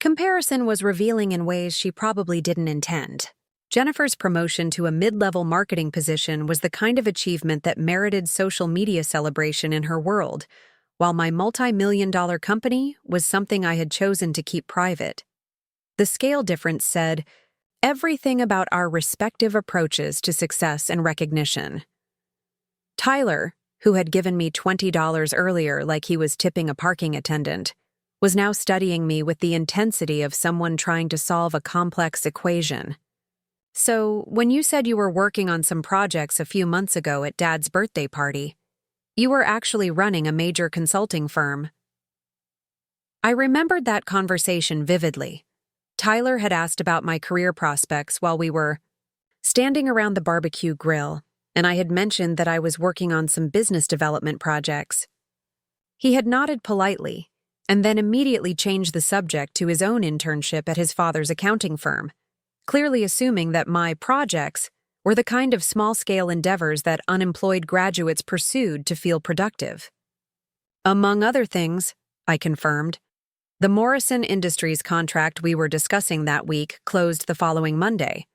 comparison was revealing in ways she probably didn't intend. Jennifer's promotion to a mid-level marketing position was the kind of achievement that merited social media celebration in her world, while my multi-million-dollar company was something I had chosen to keep private. The scale difference said everything about our respective approaches to success and recognition. Tyler, who had given me $20 earlier like he was tipping a parking attendant, was now studying me with the intensity of someone trying to solve a complex equation. "So, when you said you were working on some projects a few months ago at Dad's birthday party, you were actually running a major consulting firm." I remembered that conversation vividly. Tyler had asked about my career prospects while we were standing around the barbecue grill, and I had mentioned that I was working on some business development projects. He had nodded politely, and then immediately changed the subject to his own internship at his father's accounting firm, clearly assuming that my projects were the kind of small-scale endeavors that unemployed graduates pursued to feel productive. "Among other things," I confirmed. The Morrison Industries contract we were discussing that week closed the following Monday.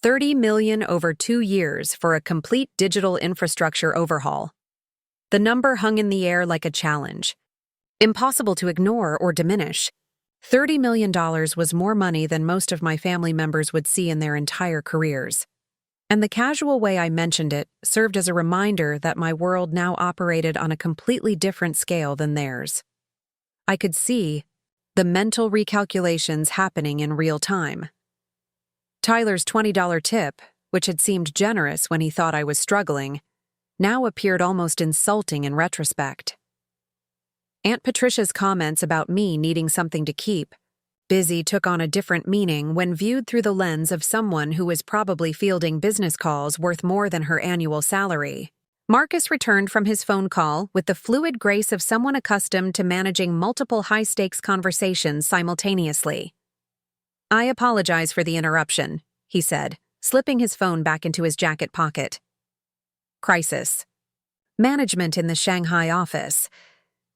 $30 million over 2 years for a complete digital infrastructure overhaul. The number hung in the air like a challenge. Impossible to ignore or diminish. $30 million was more money than most of my family members would see in their entire careers. And the casual way I mentioned it served as a reminder that my world now operated on a completely different scale than theirs. I could see the mental recalculations happening in real time. Tyler's $20 tip, which had seemed generous when he thought I was struggling, now appeared almost insulting in retrospect. Aunt Patricia's comments about me needing something to keep busy took on a different meaning when viewed through the lens of someone who was probably fielding business calls worth more than her annual salary. Marcus returned from his phone call with the fluid grace of someone accustomed to managing multiple high-stakes conversations simultaneously. "I apologize for the interruption," he said, slipping his phone back into his jacket pocket. Crisis. Management in the Shanghai office.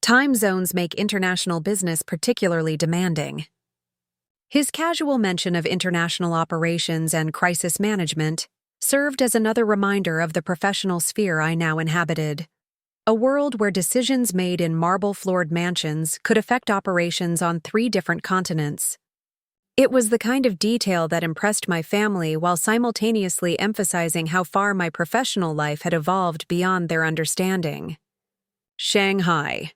Time zones make international business particularly demanding. His casual mention of international operations and crisis management served as another reminder of the professional sphere I now inhabited. A world where decisions made in marble-floored mansions could affect operations on 3 different continents. It was the kind of detail that impressed my family while simultaneously emphasizing how far my professional life had evolved beyond their understanding. "Shanghai,"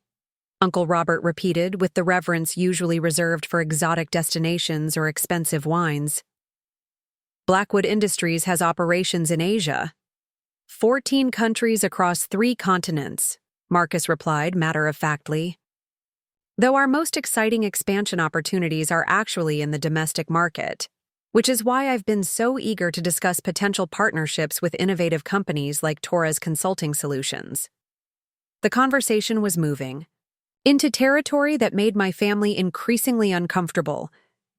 Uncle Robert repeated with the reverence usually reserved for exotic destinations or expensive wines. "Blackwood Industries has operations in Asia. 14 countries across 3 continents," Marcus replied matter-of-factly. "Though our most exciting expansion opportunities are actually in the domestic market, which is why I've been so eager to discuss potential partnerships with innovative companies like Torres Consulting Solutions." The conversation was moving into territory that made my family increasingly uncomfortable,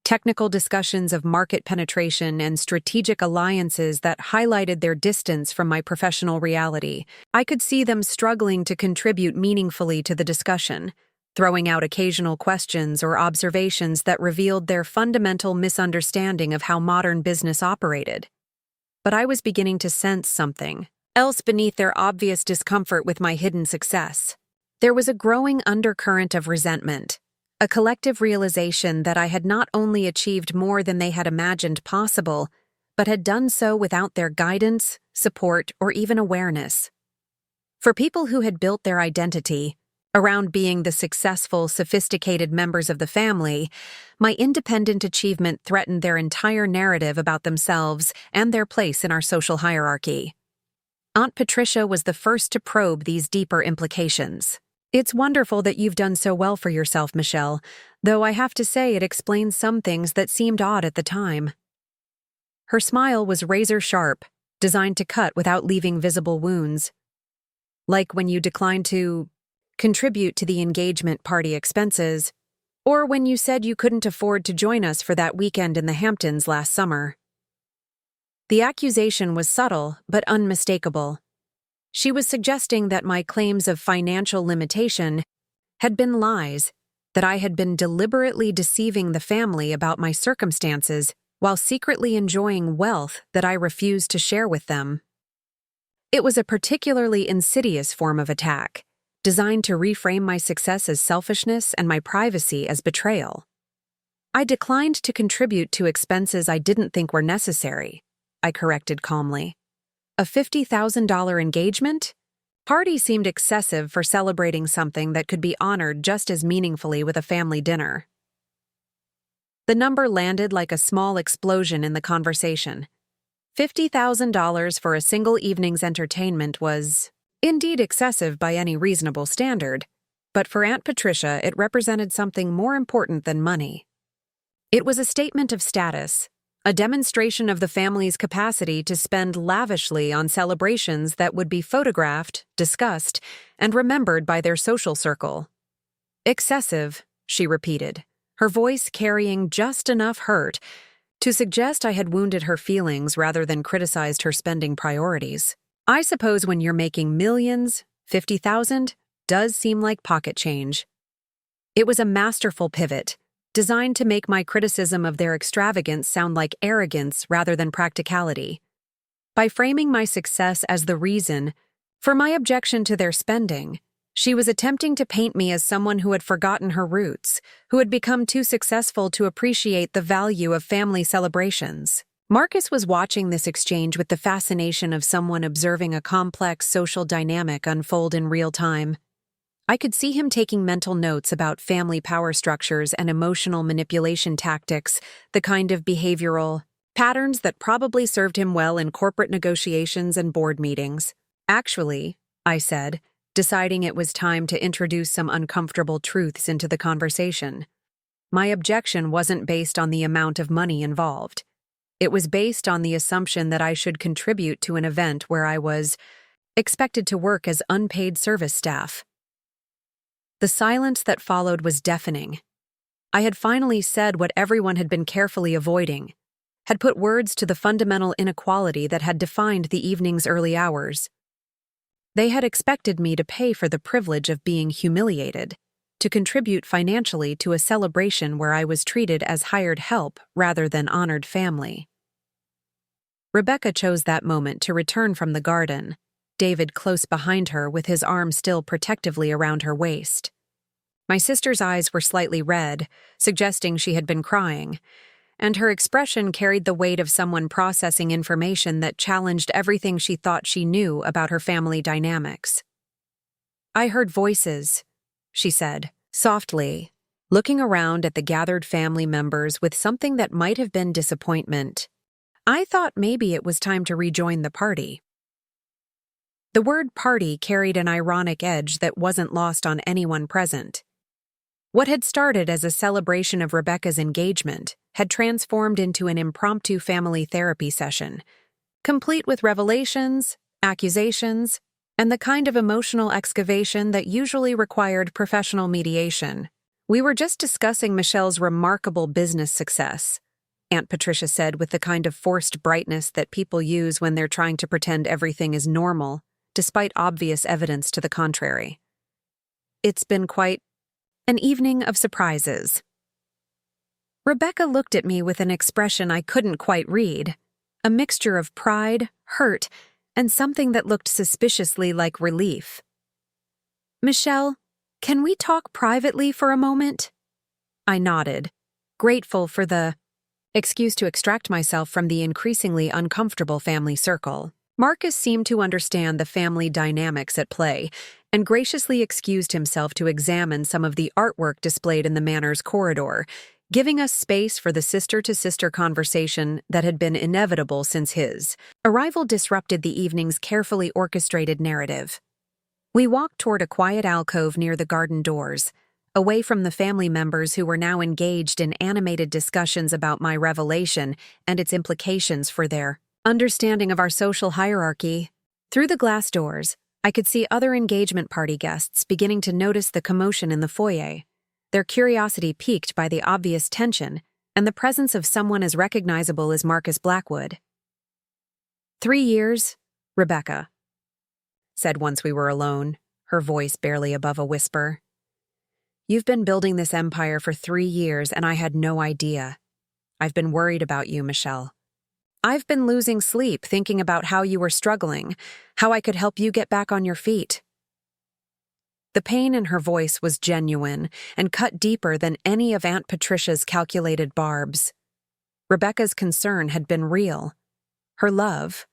technical discussions of market penetration and strategic alliances that highlighted their distance from my professional reality. I could see them struggling to contribute meaningfully to the discussion, throwing out occasional questions or observations that revealed their fundamental misunderstanding of how modern business operated. But I was beginning to sense something else beneath their obvious discomfort with my hidden success. There was a growing undercurrent of resentment, a collective realization that I had not only achieved more than they had imagined possible, but had done so without their guidance, support, or even awareness. For people who had built their identity around being the successful, sophisticated members of the family, my independent achievement threatened their entire narrative about themselves and their place in our social hierarchy. Aunt Patricia was the first to probe these deeper implications. "It's wonderful that you've done so well for yourself, Michelle, though I have to say it explains some things that seemed odd at the time." Her smile was razor-sharp, designed to cut without leaving visible wounds. "Like when you declined to contribute to the engagement party expenses, or when you said you couldn't afford to join us for that weekend in the Hamptons last summer." The accusation was subtle but unmistakable. She was suggesting that my claims of financial limitation had been lies, that I had been deliberately deceiving the family about my circumstances while secretly enjoying wealth that I refused to share with them. It was a particularly insidious form of attack, designed to reframe my success as selfishness and my privacy as betrayal. "I declined to contribute to expenses I didn't think were necessary," I corrected calmly. "A $50,000 engagement? Party seemed excessive for celebrating something that could be honored just as meaningfully with a family dinner." The number landed like a small explosion in the conversation. $50,000 for a single evening's entertainment was indeed excessive by any reasonable standard, but for Aunt Patricia it represented something more important than money. It was a statement of status, a demonstration of the family's capacity to spend lavishly on celebrations that would be photographed, discussed, and remembered by their social circle. "Excessive," she repeated, her voice carrying just enough hurt to suggest I had wounded her feelings rather than criticized her spending priorities. "I suppose when you're making millions, 50,000 does seem like pocket change." It was a masterful pivot, designed to make my criticism of their extravagance sound like arrogance rather than practicality. By framing my success as the reason for my objection to their spending, she was attempting to paint me as someone who had forgotten her roots, who had become too successful to appreciate the value of family celebrations. Marcus was watching this exchange with the fascination of someone observing a complex social dynamic unfold in real time. I could see him taking mental notes about family power structures and emotional manipulation tactics, the kind of behavioral Patterns that probably served him well in corporate negotiations and board meetings. Actually, I said, deciding it was time to introduce some uncomfortable truths into the conversation. My objection wasn't based on the amount of money involved. It was based on the assumption that I should contribute to an event where I was expected to work as unpaid service staff. The silence that followed was deafening. I had finally said what everyone had been carefully avoiding, had put words to the fundamental inequality that had defined the evening's early hours. They had expected me to pay for the privilege of being humiliated, to contribute financially to a celebration where I was treated as hired help rather than honored family. Rebecca chose that moment to return from the garden, David close behind her with his arm still protectively around her waist. My sister's eyes were slightly red, suggesting she had been crying, and her expression carried the weight of someone processing information that challenged everything she thought she knew about her family dynamics. "I heard voices," she said, softly, looking around at the gathered family members with something that might have been disappointment. I thought maybe it was time to rejoin the party. The word party carried an ironic edge that wasn't lost on anyone present. What had started as a celebration of Rebecca's engagement had transformed into an impromptu family therapy session, complete with revelations, accusations, and the kind of emotional excavation that usually required professional mediation. "We were just discussing Michelle's remarkable business success," Aunt Patricia said with the kind of forced brightness that people use when they're trying to pretend everything is normal, despite obvious evidence to the contrary. "It's been quite an evening of surprises." Rebecca looked at me with an expression I couldn't quite read, a mixture of pride, hurt, and something that looked suspiciously like relief. "Michelle, can we talk privately for a moment?" I nodded, grateful for the excuse to extract myself from the increasingly uncomfortable family circle. Marcus seemed to understand the family dynamics at play and graciously excused himself to examine some of the artwork displayed in the manor's corridor, giving us space for the sister-to-sister conversation that had been inevitable since his arrival disrupted the evening's carefully orchestrated narrative. We walked toward a quiet alcove near the garden doors, away from the family members who were now engaged in animated discussions about my revelation and its implications for their understanding of our social hierarchy. Through the glass doors, I could see other engagement party guests beginning to notice the commotion in the foyer, their curiosity piqued by the obvious tension and the presence of someone as recognizable as Marcus Blackwood. 3 years, Rebecca said once we were alone, her voice barely above a whisper. "You've been building this empire for 3 years and I had no idea. I've been worried about you, Michelle. I've been losing sleep thinking about how you were struggling, how I could help you get back on your feet." The pain in her voice was genuine and cut deeper than any of Aunt Patricia's calculated barbs. Rebecca's concern had been real. Her love,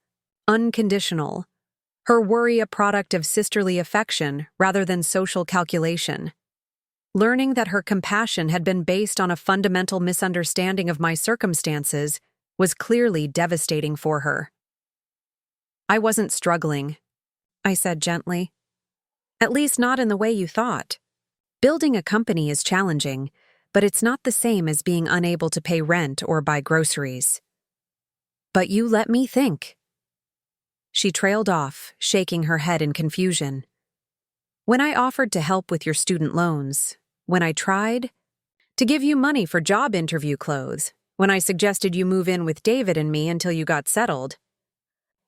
unconditional. Her worry a product of sisterly affection rather than social calculation. Learning that her compassion had been based on a fundamental misunderstanding of my circumstances was clearly devastating for her. "I wasn't struggling," I said gently. "At least not in the way you thought. Building a company is challenging, but it's not the same as being unable to pay rent or buy groceries. But you let me think." She trailed off, shaking her head in confusion. "When I offered to help with your student loans, when I tried to give you money for job interview clothes, when I suggested you move in with David and me until you got settled,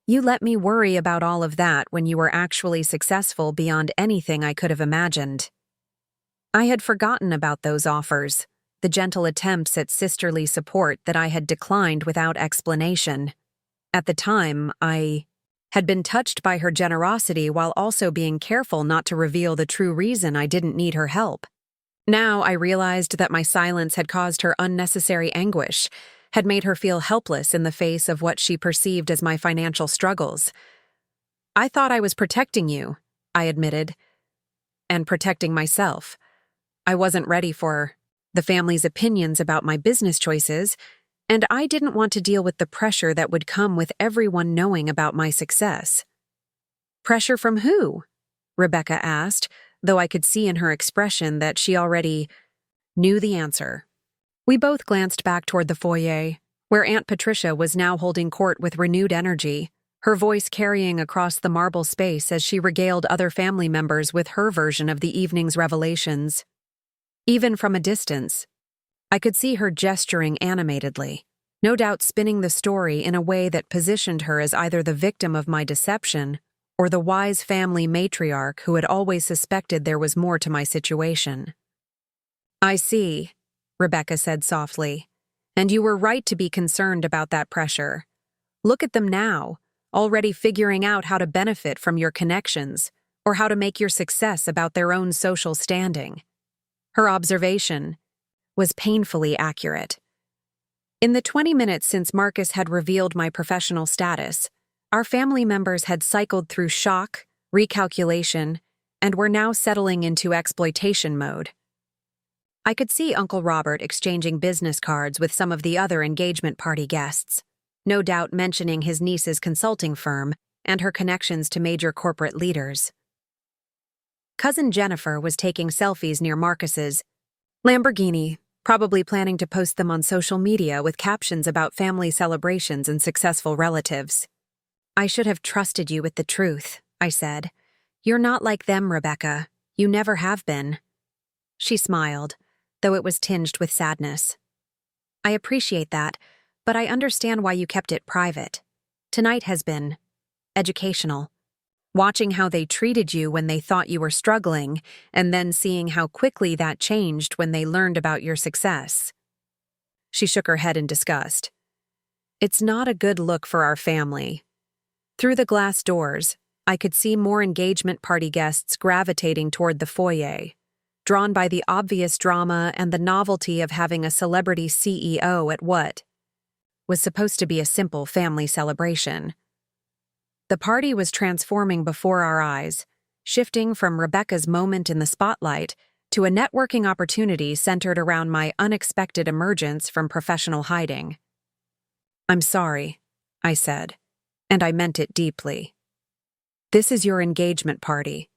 you let me worry about all of that when you were actually successful beyond anything I could have imagined." I had forgotten about those offers, the gentle attempts at sisterly support that I had declined without explanation. At the time, I had been touched by her generosity while also being careful not to reveal the true reason I didn't need her help. Now I realized that my silence had caused her unnecessary anguish, had made her feel helpless in the face of what she perceived as my financial struggles. "I thought I was protecting you," I admitted, "and protecting myself. I wasn't ready for the family's opinions about my business choices, and I didn't want to deal with the pressure that would come with everyone knowing about my success. Pressure from who? Rebecca asked, though I could see in her expression that she already knew the answer. We both glanced back toward the foyer, where Aunt Patricia was now holding court with renewed energy, her voice carrying across the marble space as she regaled other family members with her version of the evening's revelations. Even from a distance, I could see her gesturing animatedly, no doubt spinning the story in a way that positioned her as either the victim of my deception or the wise family matriarch who had always suspected there was more to my situation. "I see," Rebecca said softly, "and you were right to be concerned about that pressure. Look at them now, already figuring out how to benefit from your connections or how to make your success about their own social standing." Her observation was painfully accurate. In the 20 minutes since Marcus had revealed my professional status, our family members had cycled through shock, recalculation, and were now settling into exploitation mode. I could see Uncle Robert exchanging business cards with some of the other engagement party guests, no doubt mentioning his niece's consulting firm and her connections to major corporate leaders. Cousin Jennifer was taking selfies near Marcus's Lamborghini, probably planning to post them on social media with captions about family celebrations and successful relatives. "I should have trusted you with the truth," I said. "You're not like them, Rebecca. You never have been." She smiled, though it was tinged with sadness. "I appreciate that, but I understand why you kept it private. Tonight has been educational. Watching how they treated you when they thought you were struggling, and then seeing how quickly that changed when they learned about your success." She shook her head in disgust. "It's not a good look for our family." Through the glass doors, I could see more engagement party guests gravitating toward the foyer, drawn by the obvious drama and the novelty of having a celebrity CEO at what was supposed to be a simple family celebration. The party was transforming before our eyes, shifting from Rebecca's moment in the spotlight to a networking opportunity centered around my unexpected emergence from professional hiding. "I'm sorry," I said, and I meant it deeply. "This is your engagement party.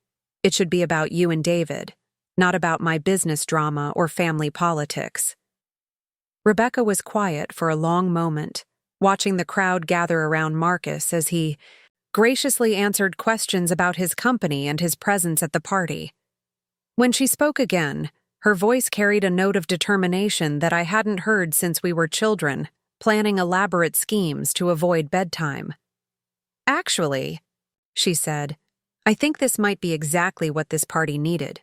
It should be about you and David, not about my business drama or family politics." Rebecca was quiet for a long moment, watching the crowd gather around Marcus as he graciously answered questions about his company and his presence at the party. When she spoke again, her voice carried a note of determination that I hadn't heard since we were children, planning elaborate schemes to avoid bedtime. "Actually," she said, "I think this might be exactly what this party needed.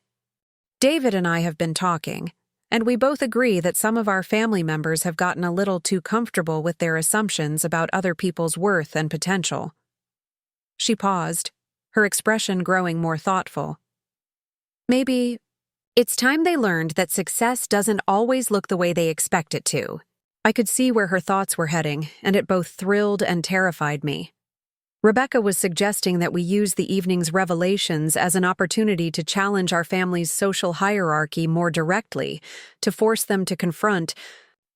David and I have been talking, and we both agree that some of our family members have gotten a little too comfortable with their assumptions about other people's worth and potential." She paused, her expression growing more thoughtful. "Maybe it's time they learned that success doesn't always look the way they expect it to." I could see where her thoughts were heading, and it both thrilled and terrified me. Rebecca was suggesting that we use the evening's revelations as an opportunity to challenge our family's social hierarchy more directly, to force them to confront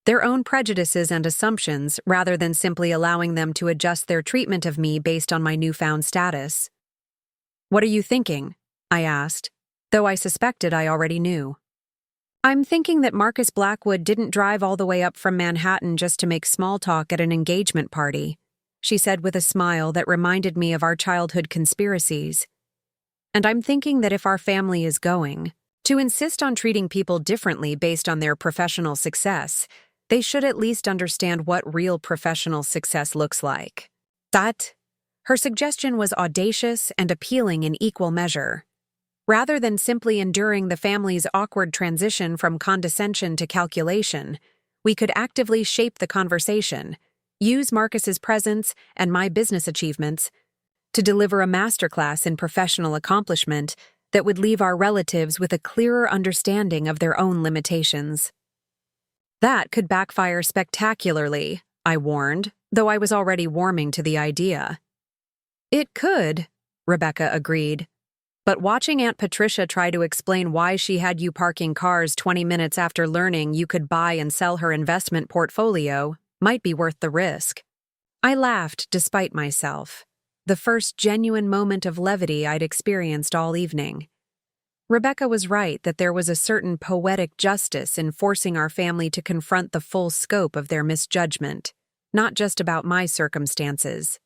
their own prejudices and assumptions rather than simply allowing them to adjust their treatment of me based on my newfound status. "What are you thinking?" I asked, though I suspected I already knew. "I'm thinking that Marcus Blackwood didn't drive all the way up from Manhattan just to make small talk at an engagement party," she said with a smile that reminded me of our childhood conspiracies. "And I'm thinking that if our family is going to insist on treating people differently based on their professional success, they should at least understand what real professional success looks like." Her suggestion was audacious and appealing in equal measure. Rather than simply enduring the family's awkward transition from condescension to calculation, we could actively shape the conversation, use Marcus's presence and my business achievements to deliver a masterclass in professional accomplishment that would leave our relatives with a clearer understanding of their own limitations. That could backfire spectacularly, I warned, though I was already warming to the idea. "It could," Rebecca agreed. "But watching Aunt Patricia try to explain why she had you parking cars 20 minutes after learning you could buy and sell her investment portfolio Might be worth the risk. I laughed despite myself, the first genuine moment of levity I'd experienced all evening. Rebecca was right that there was a certain poetic justice in forcing our family to confront the full scope of their misjudgment, not just about my circumstances,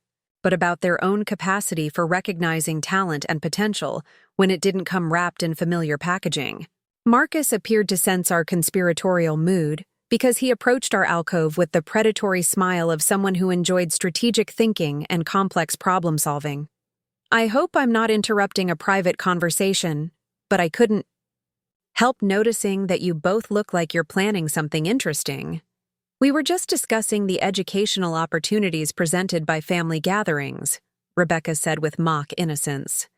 but about their own capacity for recognizing talent and potential when it didn't come wrapped in familiar packaging. Marcus appeared to sense our conspiratorial mood because he approached our alcove with the predatory smile of someone who enjoyed strategic thinking and complex problem-solving. I hope I'm not interrupting a private conversation, but I couldn't help noticing that you both look like you're planning something interesting. We were just discussing the educational opportunities presented by family gatherings, Rebecca said with mock innocence.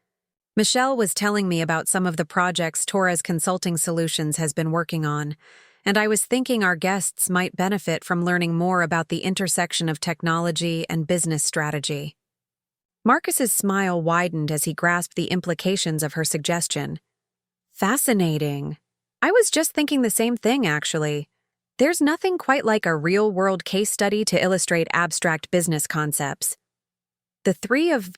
Michelle was telling me about some of the projects Torres Consulting Solutions has been working on, and I was thinking our guests might benefit from learning more about the intersection of technology and business strategy. Marcus's smile widened as he grasped the implications of her suggestion. Fascinating. I was just thinking the same thing, actually. There's nothing quite like a real-world case study to illustrate abstract business concepts. The three of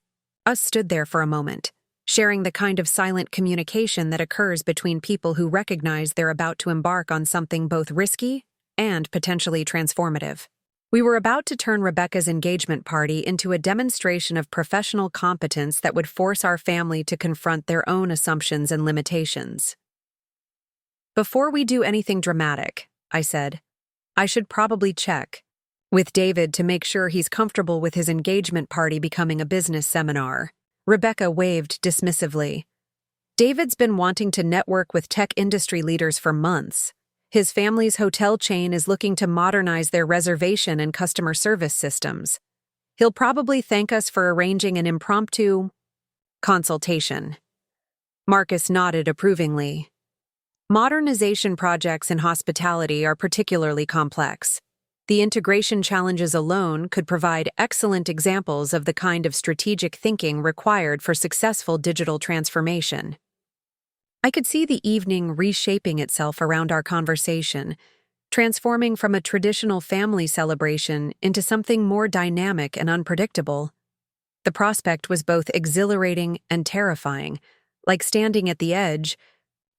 us stood there for a moment, sharing the kind of silent communication that occurs between people who recognize they're about to embark on something both risky and potentially transformative. We were about to turn Rebecca's engagement party into a demonstration of professional competence that would force our family to confront their own assumptions and limitations. Before we do anything dramatic, I said, I should probably check with David to make sure he's comfortable with his engagement party becoming a business seminar. Rebecca waved dismissively. David's been wanting to network with tech industry leaders for months. His family's hotel chain is looking to modernize their reservation and customer service systems. He'll probably thank us for arranging an impromptu consultation. Marcus nodded approvingly. Modernization projects in hospitality are particularly complex. The integration challenges alone could provide excellent examples of the kind of strategic thinking required for successful digital transformation. I could see the evening reshaping itself around our conversation, transforming from a traditional family celebration into something more dynamic and unpredictable. The prospect was both exhilarating and terrifying, like standing at the edge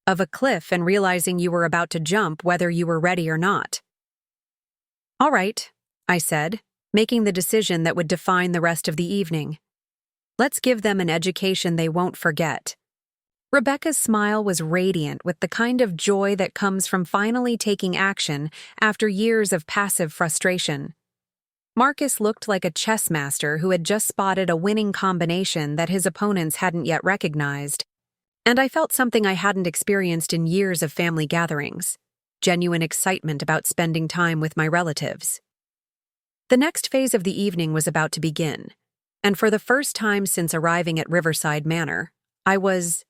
of a cliff and realizing you were about to jump whether you were ready or not. All right, I said, making the decision that would define the rest of the evening. Let's give them an education they won't forget. Rebecca's smile was radiant with the kind of joy that comes from finally taking action after years of passive frustration. Marcus looked like a chess master who had just spotted a winning combination that his opponents hadn't yet recognized. And I felt something I hadn't experienced in years of family gatherings, genuine excitement about spending time with my relatives. The next phase of the evening was about to begin, and for the first time since arriving at Riverside Manor, I was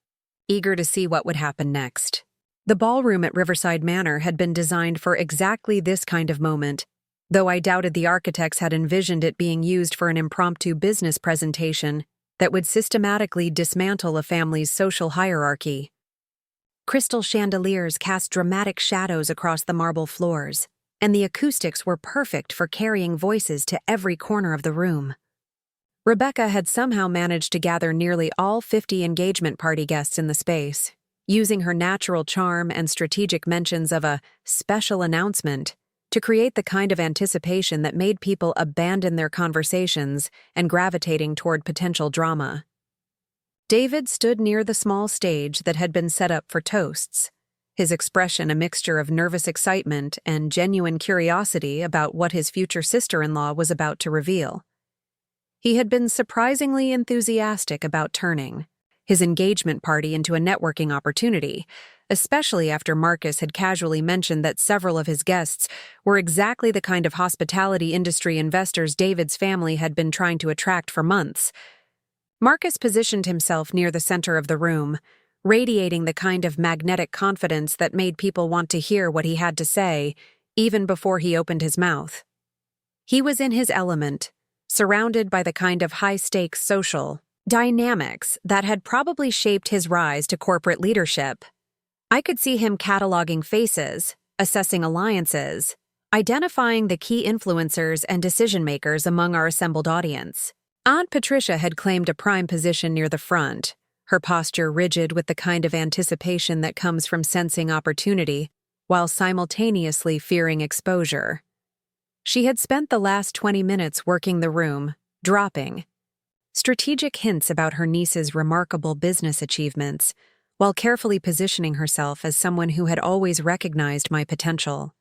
eager to see what would happen next. The ballroom at Riverside Manor had been designed for exactly this kind of moment, though I doubted the architects had envisioned it being used for an impromptu business presentation that would systematically dismantle a family's social hierarchy. Crystal chandeliers cast dramatic shadows across the marble floors, and the acoustics were perfect for carrying voices to every corner of the room. Rebecca had somehow managed to gather nearly all 50 engagement party guests in the space, using her natural charm and strategic mentions of a special announcement to create the kind of anticipation that made people abandon their conversations and gravitating toward potential drama. David stood near the small stage that had been set up for toasts, his expression a mixture of nervous excitement and genuine curiosity about what his future sister-in-law was about to reveal. He had been surprisingly enthusiastic about turning his engagement party into a networking opportunity, especially after Marcus had casually mentioned that several of his guests were exactly the kind of hospitality industry investors David's family had been trying to attract for months. Marcus positioned himself near the center of the room, radiating the kind of magnetic confidence that made people want to hear what he had to say, even before he opened his mouth. He was in his element, surrounded by the kind of high-stakes social dynamics that had probably shaped his rise to corporate leadership. I could see him cataloging faces, assessing alliances, identifying the key influencers and decision-makers among our assembled audience. Aunt Patricia had claimed a prime position near the front, her posture rigid with the kind of anticipation that comes from sensing opportunity, while simultaneously fearing exposure. She had spent the last 20 minutes working the room, dropping strategic hints about her niece's remarkable business achievements, while carefully positioning herself as someone who had always recognized my potential.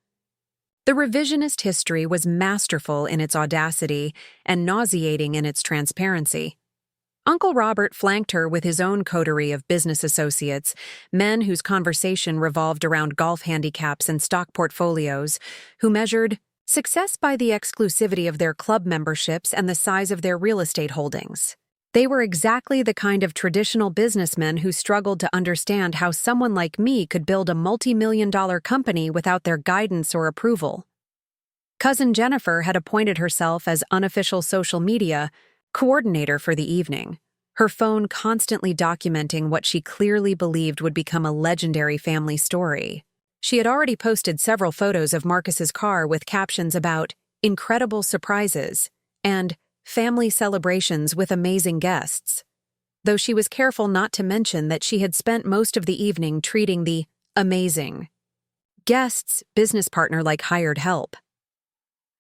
The revisionist history was masterful in its audacity and nauseating in its transparency. Uncle Robert flanked her with his own coterie of business associates, men whose conversation revolved around golf handicaps and stock portfolios, who measured success by the exclusivity of their club memberships and the size of their real estate holdings. They were exactly the kind of traditional businessmen who struggled to understand how someone like me could build a multi-million-dollar company without their guidance or approval. Cousin Jennifer had appointed herself as unofficial social media coordinator for the evening, her phone constantly documenting what she clearly believed would become a legendary family story. She had already posted several photos of Marcus's car with captions about incredible surprises and family celebrations with amazing guests, though she was careful not to mention that she had spent most of the evening treating the amazing guests' business partner like hired help.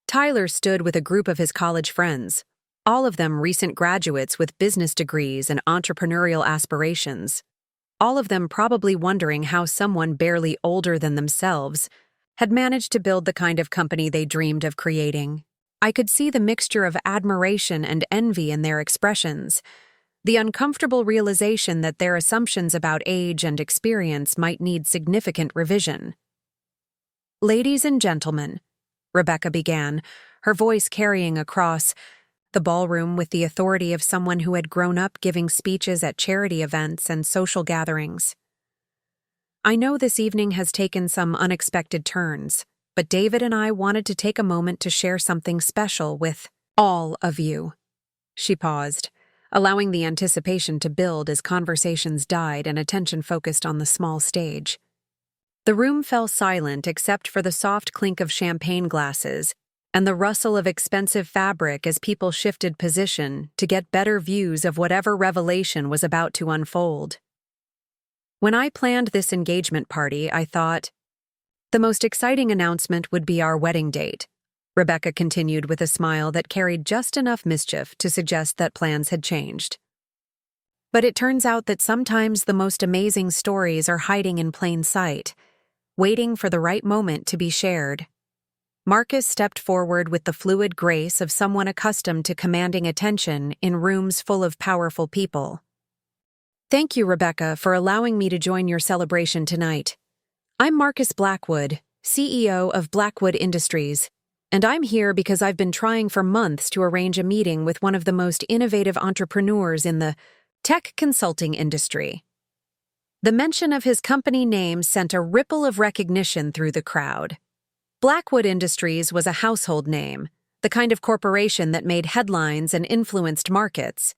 Tyler stood with a group of his college friends, all of them recent graduates with business degrees and entrepreneurial aspirations, all of them probably wondering how someone barely older than themselves had managed to build the kind of company they dreamed of creating. I could see the mixture of admiration and envy in their expressions, the uncomfortable realization that their assumptions about age and experience might need significant revision. "Ladies and gentlemen," Rebecca began, her voice carrying across the ballroom with the authority of someone who had grown up giving speeches at charity events and social gatherings. "I know this evening has taken some unexpected turns, but David and I wanted to take a moment to share something special with all of you." She paused, allowing the anticipation to build as conversations died and attention focused on the small stage. The room fell silent except for the soft clink of champagne glasses and the rustle of expensive fabric as people shifted position to get better views of whatever revelation was about to unfold. "When I planned this engagement party, I thought the most exciting announcement would be our wedding date," Rebecca continued with a smile that carried just enough mischief to suggest that plans had changed. "But it turns out that sometimes the most amazing stories are hiding in plain sight, waiting for the right moment to be shared." Marcus stepped forward with the fluid grace of someone accustomed to commanding attention in rooms full of powerful people. "Thank you, Rebecca, for allowing me to join your celebration tonight. I'm Marcus Blackwood, CEO of Blackwood Industries, and I'm here because I've been trying for months to arrange a meeting with one of the most innovative entrepreneurs in the tech consulting industry." The mention of his company name sent a ripple of recognition through the crowd. Blackwood Industries was a household name, the kind of corporation that made headlines and influenced markets.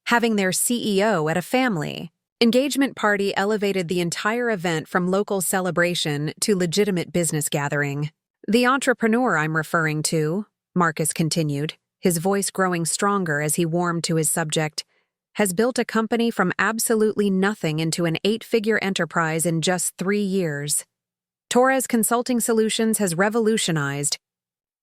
Having their CEO at a family engagement party elevated the entire event from local celebration to legitimate business gathering. "The entrepreneur I'm referring to," Marcus continued, his voice growing stronger as he warmed to his subject, "has built a company from absolutely nothing into an 8-figure enterprise in just 3 years. Torres Consulting Solutions has revolutionized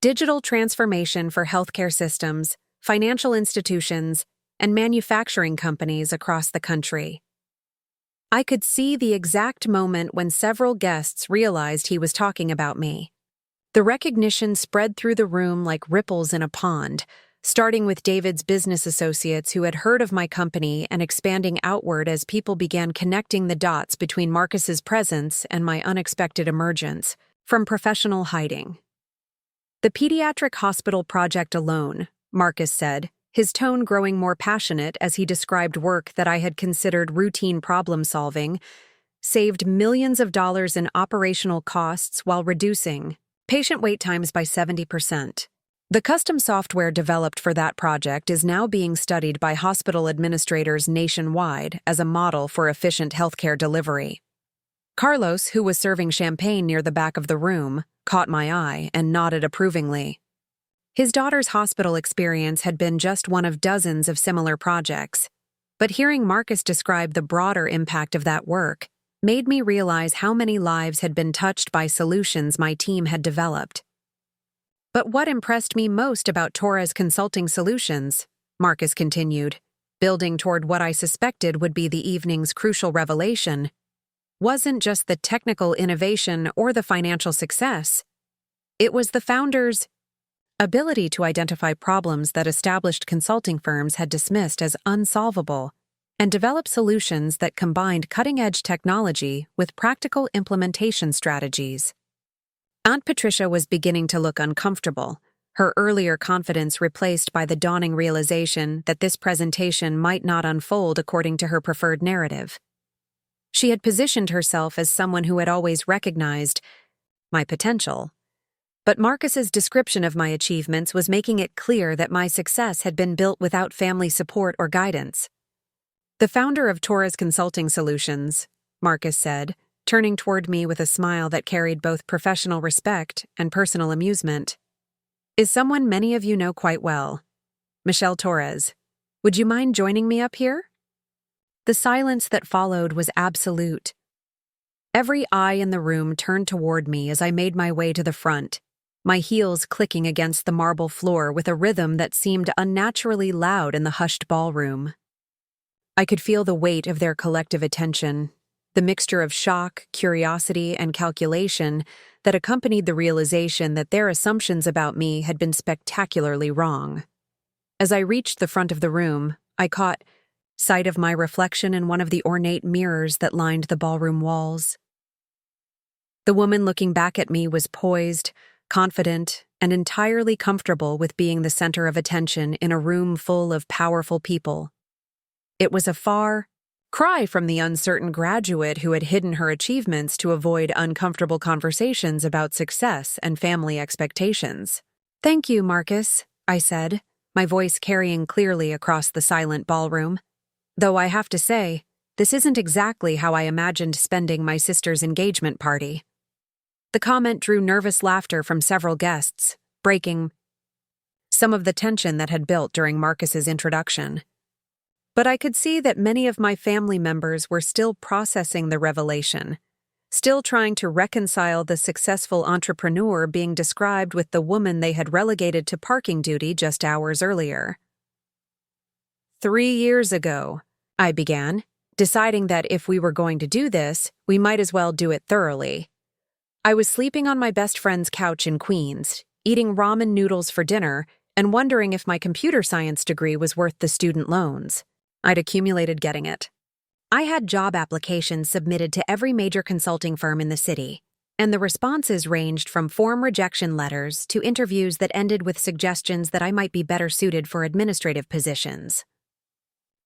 digital transformation for healthcare systems, financial institutions, and manufacturing companies across the country." I could see the exact moment when several guests realized he was talking about me. The recognition spread through the room like ripples in a pond, starting with David's business associates who had heard of my company and expanding outward as people began connecting the dots between Marcus's presence and my unexpected emergence from professional hiding. "The pediatric hospital project alone," Marcus said, his tone growing more passionate as he described work that I had considered routine problem-solving, saved millions of dollars in operational costs while reducing patient wait times by 70%. The custom software developed for that project is now being studied by hospital administrators nationwide as a model for efficient healthcare delivery. Carlos, who was serving champagne near the back of the room, caught my eye and nodded approvingly. His daughter's hospital experience had been just one of dozens of similar projects, but hearing Marcus describe the broader impact of that work made me realize how many lives had been touched by solutions my team had developed. But what impressed me most about Torres Consulting Solutions, Marcus continued, building toward what I suspected would be the evening's crucial revelation, wasn't just the technical innovation or the financial success. It was the founders' ability to identify problems that established consulting firms had dismissed as unsolvable and develop solutions that combined cutting-edge technology with practical implementation strategies. Aunt Patricia was beginning to look uncomfortable, her earlier confidence replaced by the dawning realization that this presentation might not unfold according to her preferred narrative. She had positioned herself as someone who had always recognized my potential. But Marcus's description of my achievements was making it clear that my success had been built without family support or guidance. The founder of Torres Consulting Solutions, Marcus said, turning toward me with a smile that carried both professional respect and personal amusement, is someone many of you know quite well. Michelle Torres. Would you mind joining me up here? The silence that followed was absolute. Every eye in the room turned toward me as I made my way to the front, my heels clicking against the marble floor with a rhythm that seemed unnaturally loud in the hushed ballroom. I could feel the weight of their collective attention, the mixture of shock, curiosity, and calculation that accompanied the realization that their assumptions about me had been spectacularly wrong. As I reached the front of the room, I caught sight of my reflection in one of the ornate mirrors that lined the ballroom walls. The woman looking back at me was poised, confident, and entirely comfortable with being the center of attention in a room full of powerful people. It was a far cry from the uncertain graduate who had hidden her achievements to avoid uncomfortable conversations about success and family expectations. "Thank you, Marcus," I said, my voice carrying clearly across the silent ballroom. "Though I have to say, this isn't exactly how I imagined spending my sister's engagement party." The comment drew nervous laughter from several guests, breaking some of the tension that had built during Marcus's introduction. But I could see that many of my family members were still processing the revelation, still trying to reconcile the successful entrepreneur being described with the woman they had relegated to parking duty just hours earlier. 3 years ago, I began, deciding that if we were going to do this, we might as well do it thoroughly. I was sleeping on my best friend's couch in Queens, eating ramen noodles for dinner, and wondering if my computer science degree was worth the student loans I'd accumulated getting it. I had job applications submitted to every major consulting firm in the city, and the responses ranged from form rejection letters to interviews that ended with suggestions that I might be better suited for administrative positions.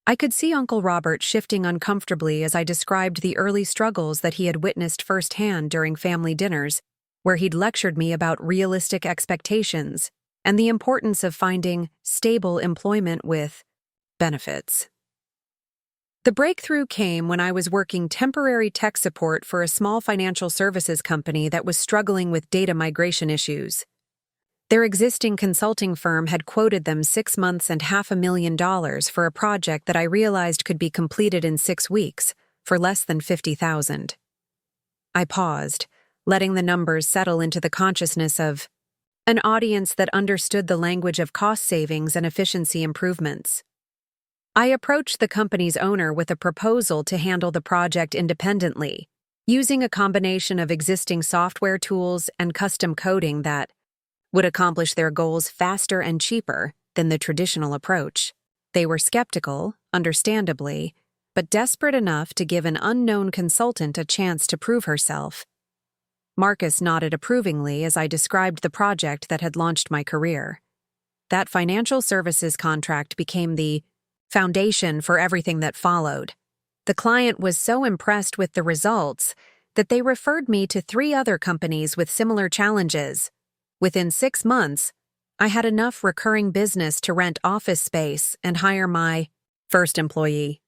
I could see Uncle Robert shifting uncomfortably as I described the early struggles that he had witnessed firsthand during family dinners, where he'd lectured me about realistic expectations and the importance of finding stable employment with benefits. The breakthrough came when I was working temporary tech support for a small financial services company that was struggling with data migration issues. Their existing consulting firm had quoted them 6 months and $500,000 for a project that I realized could be completed in 6 weeks for less than $50,000. I paused, letting the numbers settle into the consciousness of an audience that understood the language of cost savings and efficiency improvements. I approached the company's owner with a proposal to handle the project independently, using a combination of existing software tools and custom coding that would accomplish their goals faster and cheaper than the traditional approach. They were skeptical, understandably, but desperate enough to give an unknown consultant a chance to prove herself. Marcus nodded approvingly as I described the project that had launched my career. That financial services contract became the foundation for everything that followed. The client was so impressed with the results that they referred me to 3 other companies with similar challenges. Within 6 months, I had enough recurring business to rent office space and hire my first employee.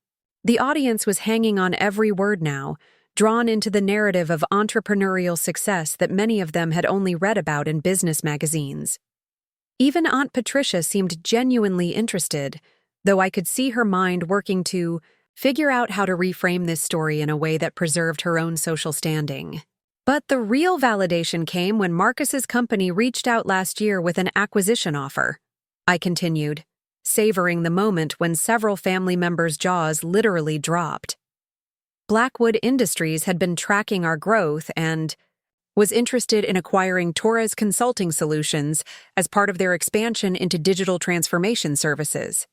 The audience was hanging on every word now, drawn into the narrative of entrepreneurial success that many of them had only read about in business magazines. Even Aunt Patricia seemed genuinely interested, though I could see her mind working to figure out how to reframe this story in a way that preserved her own social standing. But the real validation came when Marcus's company reached out last year with an acquisition offer. I continued, savoring the moment when several family members' jaws literally dropped. Blackwood Industries had been tracking our growth and was interested in acquiring Torres Consulting Solutions as part of their expansion into digital transformation services.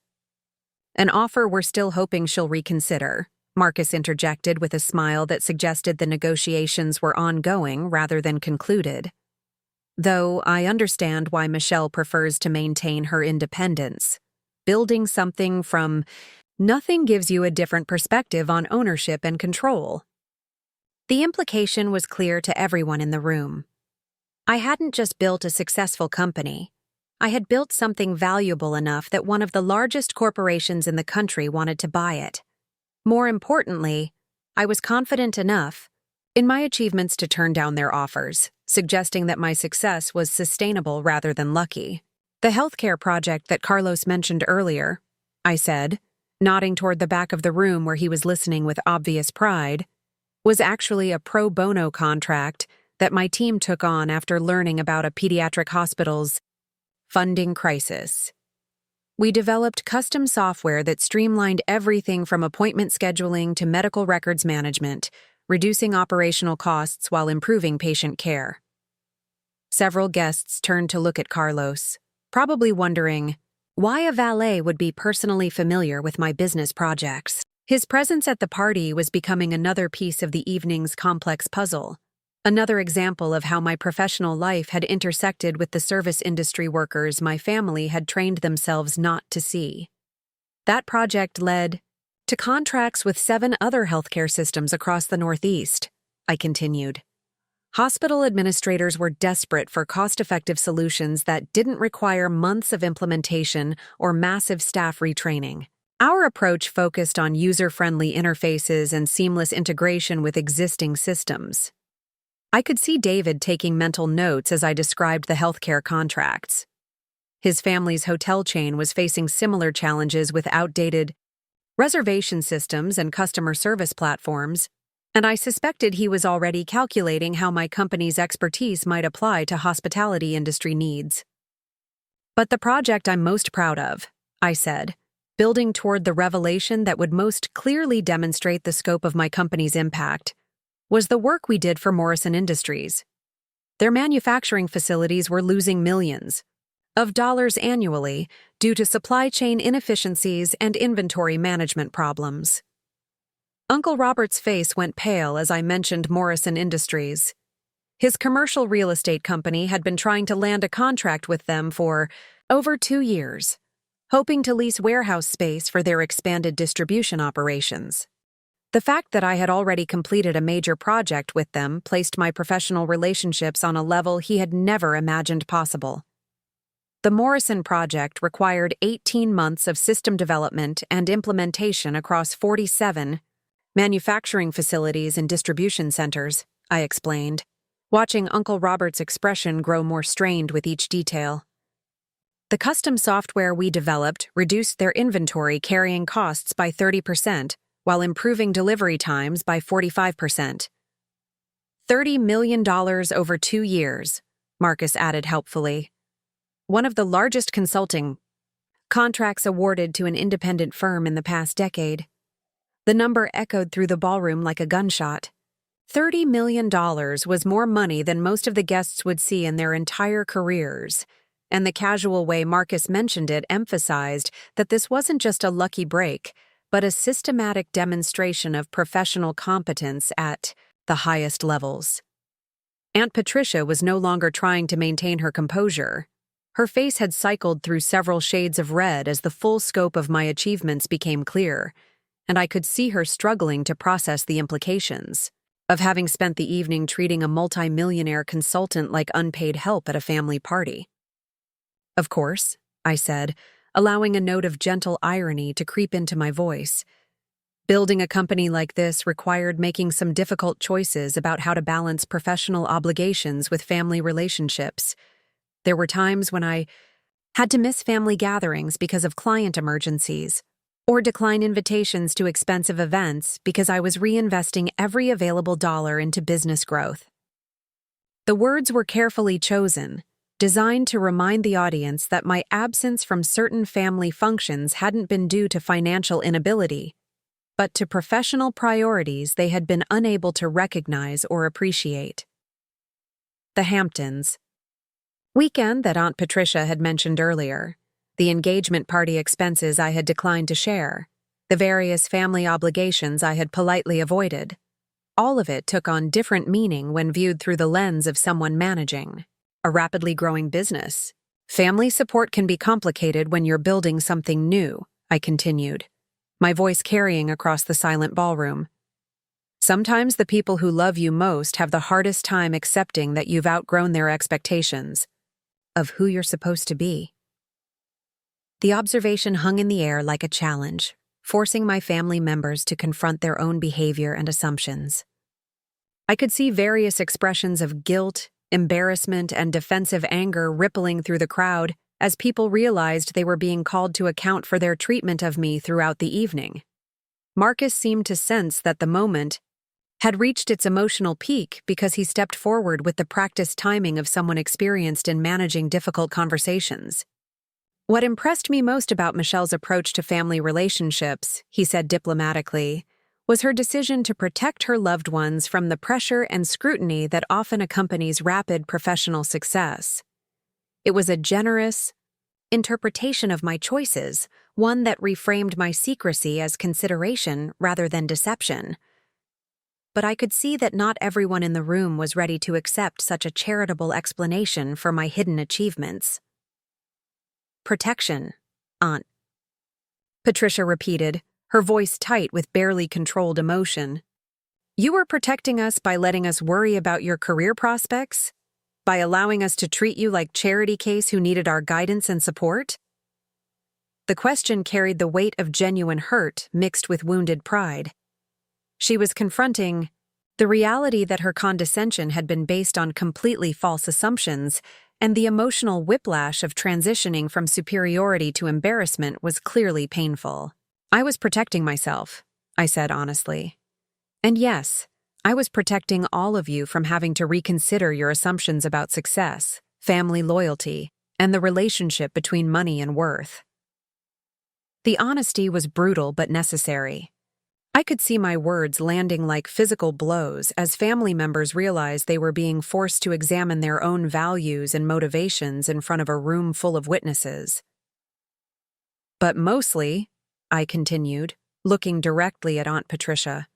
An offer we're still hoping she'll reconsider, Marcus interjected with a smile that suggested the negotiations were ongoing rather than concluded. Though I understand why Michelle prefers to maintain her independence. Building something from nothing gives you a different perspective on ownership and control. The implication was clear to everyone in the room. I hadn't just built a successful company. I had built something valuable enough that one of the largest corporations in the country wanted to buy it. More importantly, I was confident enough in my achievements to turn down their offers, suggesting that my success was sustainable rather than lucky. The healthcare project that Carlos mentioned earlier, I said, nodding toward the back of the room where he was listening with obvious pride, was actually a pro bono contract that my team took on after learning about a pediatric hospital's funding crisis. We developed custom software that streamlined everything from appointment scheduling to medical records management, reducing operational costs while improving patient care. Several guests turned to look at Carlos, probably wondering why a valet would be personally familiar with my business projects. His presence at the party was becoming another piece of the evening's complex puzzle, another example of how my professional life had intersected with the service industry workers my family had trained themselves not to see. That project led to contracts with 7 other healthcare systems across the Northeast, I continued. Hospital administrators were desperate for cost-effective solutions that didn't require months of implementation or massive staff retraining. Our approach focused on user-friendly interfaces and seamless integration with existing systems. I could see David taking mental notes as I described the healthcare contracts. His family's hotel chain was facing similar challenges with outdated reservation systems and customer service platforms, and I suspected he was already calculating how my company's expertise might apply to hospitality industry needs. But the project I'm most proud of, I said, building toward the revelation that would most clearly demonstrate the scope of my company's impact, was the work we did for Morrison Industries. Their manufacturing facilities were losing millions of dollars annually due to supply chain inefficiencies and inventory management problems. Uncle Robert's face went pale as I mentioned Morrison Industries. His commercial real estate company had been trying to land a contract with them for over 2 years, hoping to lease warehouse space for their expanded distribution operations. The fact that I had already completed a major project with them placed my professional relationships on a level he had never imagined possible. The Morrison project required 18 months of system development and implementation across 47 manufacturing facilities and distribution centers, I explained, watching Uncle Robert's expression grow more strained with each detail. The custom software we developed reduced their inventory carrying costs by 30%, while improving delivery times by 45%. $30 million over 2 years, Marcus added helpfully. One of the largest consulting contracts awarded to an independent firm in the past decade. The number echoed through the ballroom like a gunshot. $30 million was more money than most of the guests would see in their entire careers, and the casual way Marcus mentioned it emphasized that this wasn't just a lucky break, but a systematic demonstration of professional competence at the highest levels. Aunt Patricia was no longer trying to maintain her composure. Her face had cycled through several shades of red as the full scope of my achievements became clear, and I could see her struggling to process the implications of having spent the evening treating a multi-millionaire consultant like unpaid help at a family party. Of course, I said, allowing a note of gentle irony to creep into my voice. Building a company like this required making some difficult choices about how to balance professional obligations with family relationships. There were times when I had to miss family gatherings because of client emergencies, or decline invitations to expensive events because I was reinvesting every available dollar into business growth. The words were carefully chosen, designed to remind the audience that my absence from certain family functions hadn't been due to financial inability, but to professional priorities they had been unable to recognize or appreciate. The Hamptons. Weekend that Aunt Patricia had mentioned earlier, the engagement party expenses I had declined to share, the various family obligations I had politely avoided. All of it took on different meaning when viewed through the lens of someone managing a rapidly growing business. Family support can be complicated when you're building something new, I continued, my voice carrying across the silent ballroom. Sometimes the people who love you most have the hardest time accepting that you've outgrown their expectations of who you're supposed to be. The observation hung in the air like a challenge, forcing my family members to confront their own behavior and assumptions. I could see various expressions of guilt, embarrassment, and defensive anger rippling through the crowd as people realized they were being called to account for their treatment of me throughout the evening. Marcus seemed to sense that the moment had reached its emotional peak because he stepped forward with the practiced timing of someone experienced in managing difficult conversations. What impressed me most about Michelle's approach to family relationships, he said diplomatically, was her decision to protect her loved ones from the pressure and scrutiny that often accompanies rapid professional success. It was a generous interpretation of my choices, one that reframed my secrecy as consideration rather than deception. But I could see that not everyone in the room was ready to accept such a charitable explanation for my hidden achievements. Protection, Aunt Patricia repeated, her voice tight with barely controlled emotion. You were protecting us by letting us worry about your career prospects? By allowing us to treat you like charity case who needed our guidance and support? The question carried the weight of genuine hurt mixed with wounded pride. She was confronting the reality that her condescension had been based on completely false assumptions, and the emotional whiplash of transitioning from superiority to embarrassment was clearly painful. I was protecting myself, I said honestly. And yes, I was protecting all of you from having to reconsider your assumptions about success, family loyalty, and the relationship between money and worth. The honesty was brutal but necessary. I could see my words landing like physical blows as family members realized they were being forced to examine their own values and motivations in front of a room full of witnesses. But mostly, I continued, looking directly at Aunt Patricia,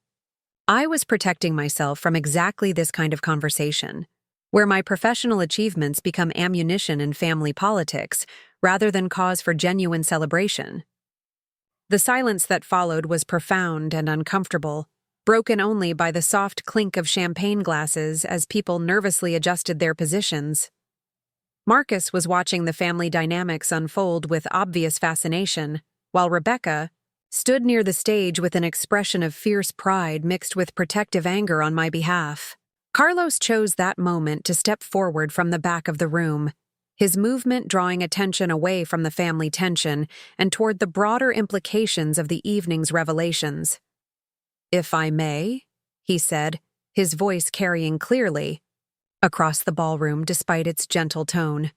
I was protecting myself from exactly this kind of conversation, where my professional achievements become ammunition in family politics rather than cause for genuine celebration. The silence that followed was profound and uncomfortable, broken only by the soft clink of champagne glasses as people nervously adjusted their positions. Marcus was watching the family dynamics unfold with obvious fascination, while Rebecca stood near the stage with an expression of fierce pride mixed with protective anger on my behalf. Carlos chose that moment to step forward from the back of the room, his movement drawing attention away from the family tension and toward the broader implications of the evening's revelations. If I may, he said, his voice carrying clearly across the ballroom despite its gentle tone.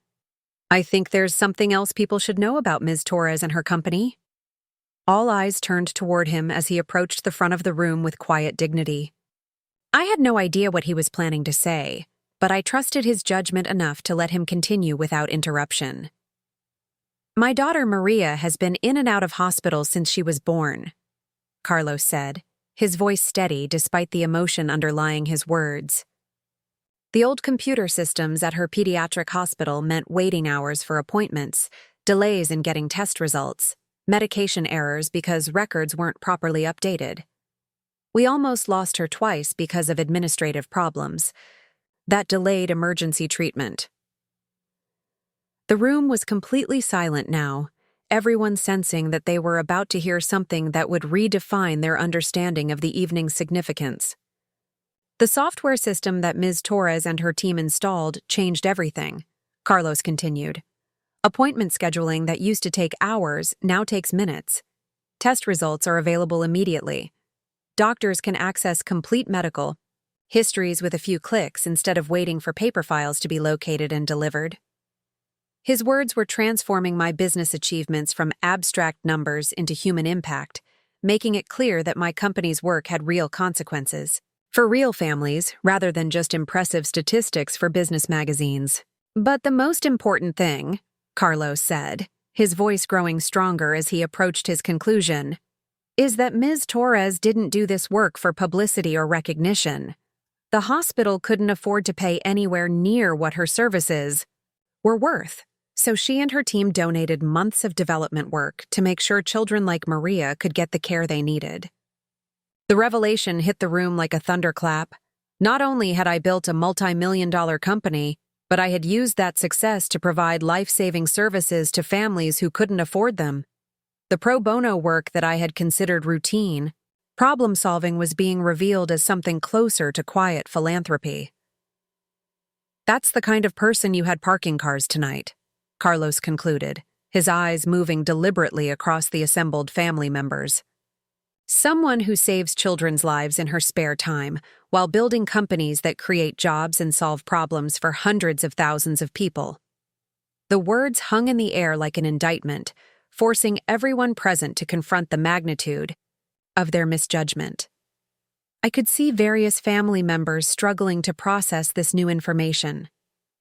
I think there's something else people should know about Ms. Torres and her company. All eyes turned toward him as he approached the front of the room with quiet dignity. I had no idea what he was planning to say, but I trusted his judgment enough to let him continue without interruption. My daughter Maria has been in and out of hospital since she was born, Carlos said, his voice steady despite the emotion underlying his words. The old computer systems at her pediatric hospital meant waiting hours for appointments, delays in getting test results, medication errors because records weren't properly updated. We almost lost her twice because of administrative problems. That delayed emergency treatment. The room was completely silent now, everyone sensing that they were about to hear something that would redefine their understanding of the evening's significance. The software system that Ms. Torres and her team installed changed everything, Carlos continued. Appointment scheduling that used to take hours now takes minutes. Test results are available immediately. Doctors can access complete medical histories with a few clicks instead of waiting for paper files to be located and delivered. His words were transforming my business achievements from abstract numbers into human impact, making it clear that my company's work had real consequences. For real families, rather than just impressive statistics for business magazines. But the most important thing, Carlos said, his voice growing stronger as he approached his conclusion, is that Ms. Torres didn't do this work for publicity or recognition. The hospital couldn't afford to pay anywhere near what her services were worth, so she and her team donated months of development work to make sure children like Maria could get the care they needed. The revelation hit the room like a thunderclap. Not only had I built a multi-million-dollar company, but I had used that success to provide life-saving services to families who couldn't afford them. The pro bono work that I had considered routine, problem-solving was being revealed as something closer to quiet philanthropy. That's the kind of person you had parking cars tonight, Carlos concluded, his eyes moving deliberately across the assembled family members. Someone who saves children's lives in her spare time while building companies that create jobs and solve problems for hundreds of thousands of people. The words hung in the air like an indictment, forcing everyone present to confront the magnitude of their misjudgment. I could see various family members struggling to process this new information,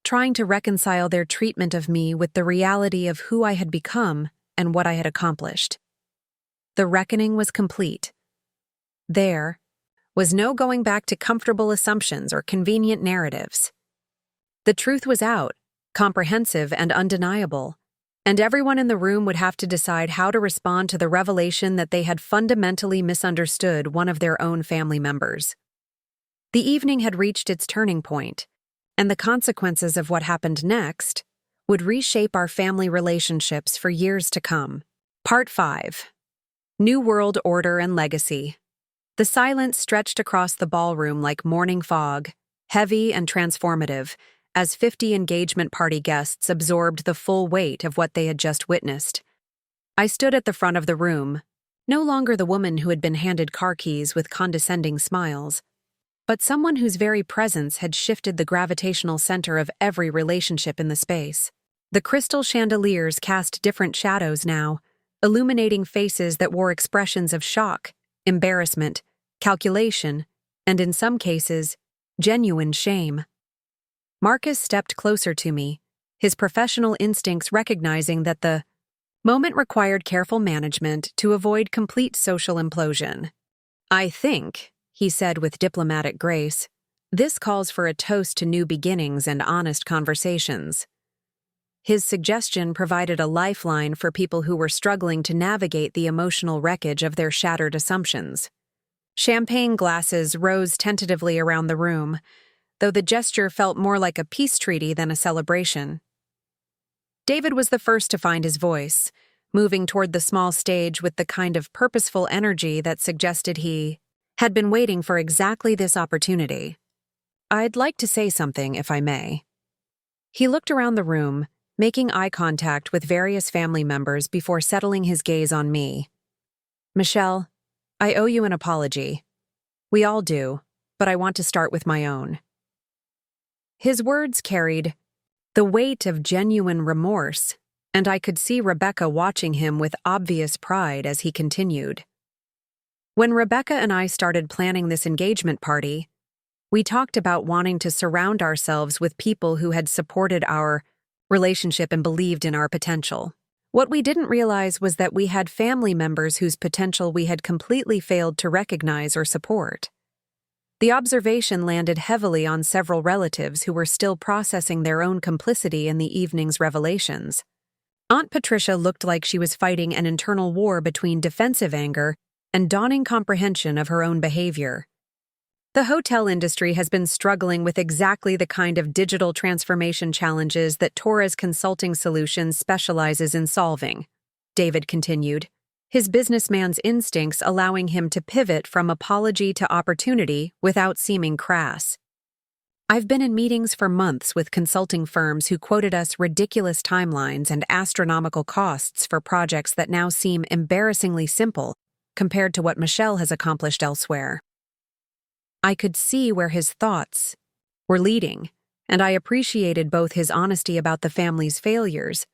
trying to reconcile their treatment of me with the reality of who I had become and what I had accomplished. The reckoning was complete. There was no going back to comfortable assumptions or convenient narratives. The truth was out, comprehensive and undeniable, and everyone in the room would have to decide how to respond to the revelation that they had fundamentally misunderstood one of their own family members. The evening had reached its turning point, and the consequences of what happened next would reshape our family relationships for years to come. Part 5. New World Order and Legacy. The silence stretched across the ballroom like morning fog, heavy and transformative, as 50 engagement party guests absorbed the full weight of what they had just witnessed. I stood at the front of the room, no longer the woman who had been handed car keys with condescending smiles, but someone whose very presence had shifted the gravitational center of every relationship in the space. The crystal chandeliers cast different shadows now, illuminating faces that wore expressions of shock, embarrassment, calculation, and in some cases, genuine shame. Marcus stepped closer to me, his professional instincts recognizing that the moment required careful management to avoid complete social implosion. "I think," he said with diplomatic grace, "this calls for a toast to new beginnings and honest conversations." His suggestion provided a lifeline for people who were struggling to navigate the emotional wreckage of their shattered assumptions. Champagne glasses rose tentatively around the room, though the gesture felt more like a peace treaty than a celebration. David was the first to find his voice, moving toward the small stage with the kind of purposeful energy that suggested he had been waiting for exactly this opportunity. "I'd like to say something, if I may." He looked around the room, making eye contact with various family members before settling his gaze on me. "Michelle, I owe you an apology. We all do, but I want to start with my own." His words carried the weight of genuine remorse, and I could see Rebecca watching him with obvious pride as he continued. "When Rebecca and I started planning this engagement party, we talked about wanting to surround ourselves with people who had supported our relationship and believed in our potential. What we didn't realize was that we had family members whose potential we had completely failed to recognize or support. The observation landed heavily on several relatives who were still processing their own complicity in the evening's revelations. Aunt Patricia looked like she was fighting an internal war between defensive anger and dawning comprehension of her own behavior. The hotel industry has been struggling with exactly the kind of digital transformation challenges that Torres Consulting Solutions specializes in solving, David continued, his businessman's instincts allowing him to pivot from apology to opportunity without seeming crass. I've been in meetings for months with consulting firms who quoted us ridiculous timelines and astronomical costs for projects that now seem embarrassingly simple compared to what Michelle has accomplished elsewhere. I could see where his thoughts were leading, and I appreciated both his honesty about the family's failures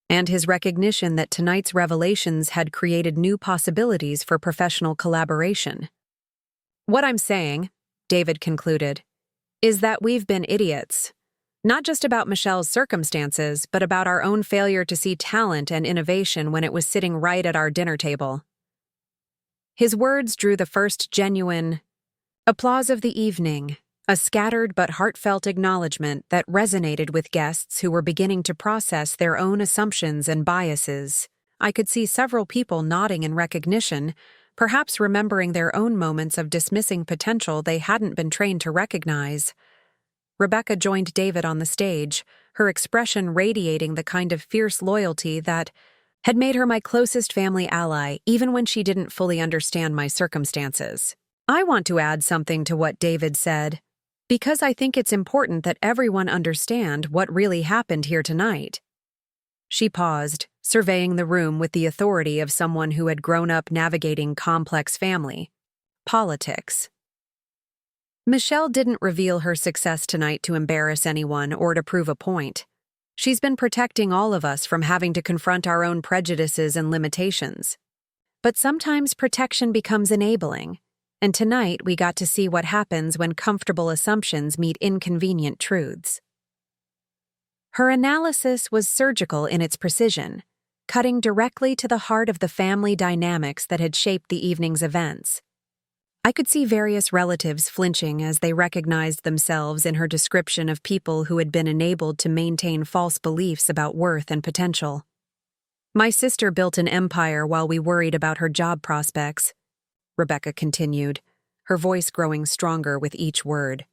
and his recognition that tonight's revelations had created new possibilities for professional collaboration. What I'm saying, David concluded, is that we've been idiots. Not just about Michelle's circumstances, but about our own failure to see talent and innovation when it was sitting right at our dinner table. His words drew the first genuine applause of the evening, a scattered but heartfelt acknowledgement that resonated with guests who were beginning to process their own assumptions and biases. I could see several people nodding in recognition, perhaps remembering their own moments of dismissing potential they hadn't been trained to recognize. Rebecca joined David on the stage, her expression radiating the kind of fierce loyalty that had made her my closest family ally, even when she didn't fully understand my circumstances. I want to add something to what David said, because I think it's important that everyone understand what really happened here tonight. She paused, surveying the room with the authority of someone who had grown up navigating complex family politics. Michelle didn't reveal her success tonight to embarrass anyone or to prove a point. She's been protecting all of us from having to confront our own prejudices and limitations. But sometimes protection becomes enabling, and tonight we got to see what happens when comfortable assumptions meet inconvenient truths. Her analysis was surgical in its precision, cutting directly to the heart of the family dynamics that had shaped the evening's events. I could see various relatives flinching as they recognized themselves in her description of people who had been enabled to maintain false beliefs about worth and potential. My sister built an empire while we worried about her job prospects, Rebecca continued, her voice growing stronger with each word.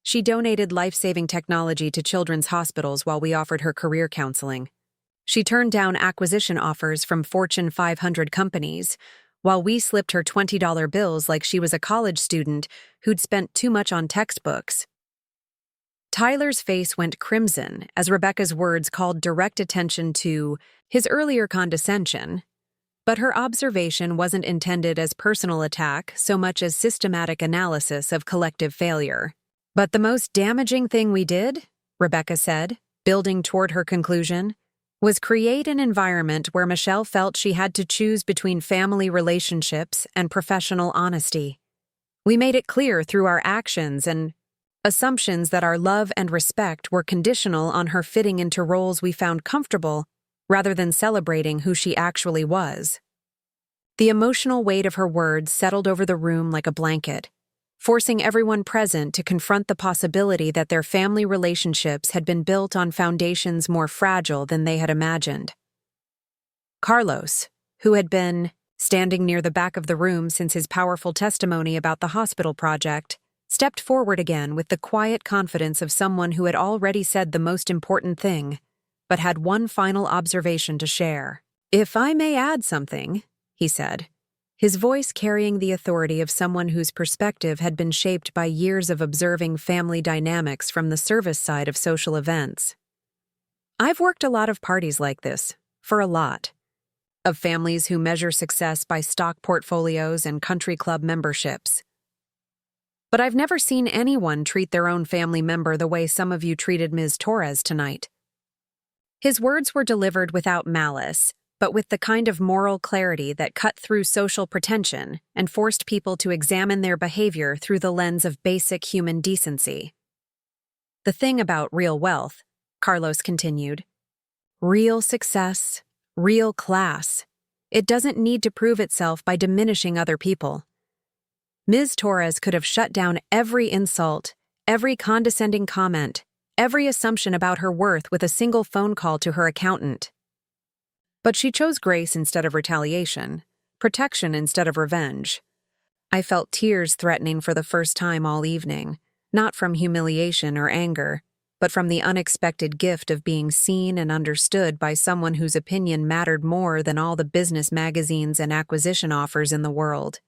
She donated life-saving technology to children's hospitals while we offered her career counseling. She turned down acquisition offers from Fortune 500 companies, while we slipped her $20 bills like she was a college student who'd spent too much on textbooks. Tyler's face went crimson as Rebecca's words called direct attention to his earlier condescension, but her observation wasn't intended as personal attack so much as systematic analysis of collective failure. But the most damaging thing we did, Rebecca said, building toward her conclusion, was create an environment where Michelle felt she had to choose between family relationships and professional honesty. We made it clear through our actions and assumptions that our love and respect were conditional on her fitting into roles we found comfortable rather than celebrating who she actually was. The emotional weight of her words settled over the room like a blanket, forcing everyone present to confront the possibility that their family relationships had been built on foundations more fragile than they had imagined. Carlos, who had been standing near the back of the room since his powerful testimony about the hospital project, stepped forward again with the quiet confidence of someone who had already said the most important thing, but had one final observation to share. "If I may add something," he said, his voice carrying the authority of someone whose perspective had been shaped by years of observing family dynamics from the service side of social events. "I've worked a lot of parties like this, for a lot, of families who measure success by stock portfolios and country club memberships. But I've never seen anyone treat their own family member the way some of you treated Ms. Torres tonight." His words were delivered without malice, but with the kind of moral clarity that cut through social pretension and forced people to examine their behavior through the lens of basic human decency. "The thing about real wealth," Carlos continued, "real success, real class, it doesn't need to prove itself by diminishing other people. Ms. Torres could have shut down every insult, every condescending comment, every assumption about her worth with a single phone call to her accountant. But she chose grace instead of retaliation, protection instead of revenge. I felt tears threatening for the first time all evening, not from humiliation or anger, but from the unexpected gift of being seen and understood by someone whose opinion mattered more than all the business magazines and acquisition offers in the world.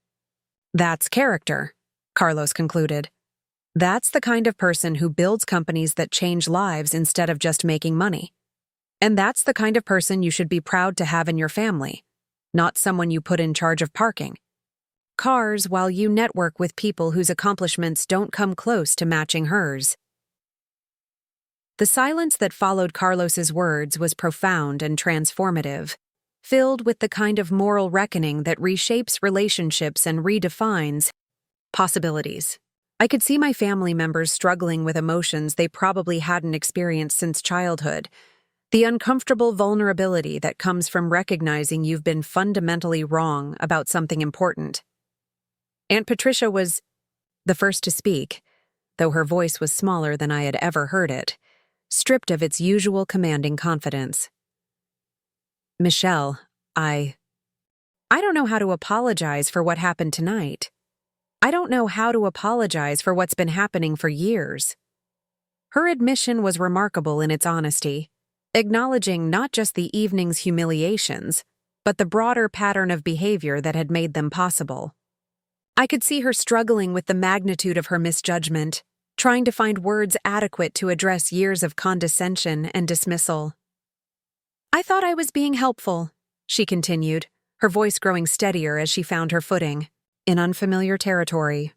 That's character, Carlos concluded. That's the kind of person who builds companies that change lives instead of just making money. And that's the kind of person you should be proud to have in your family, not someone you put in charge of parking cars while you network with people whose accomplishments don't come close to matching hers. The silence that followed Carlos's words was profound and transformative, filled with the kind of moral reckoning that reshapes relationships and redefines possibilities. I could see my family members struggling with emotions they probably hadn't experienced since childhood, the uncomfortable vulnerability that comes from recognizing you've been fundamentally wrong about something important. Aunt Patricia was the first to speak, though her voice was smaller than I had ever heard it, stripped of its usual commanding confidence. Michelle, I don't know how to apologize for what happened tonight. I don't know how to apologize for what's been happening for years. Her admission was remarkable in its honesty, acknowledging not just the evening's humiliations, but the broader pattern of behavior that had made them possible. I could see her struggling with the magnitude of her misjudgment, trying to find words adequate to address years of condescension and dismissal. I thought I was being helpful, she continued, her voice growing steadier as she found her footing, in unfamiliar territory.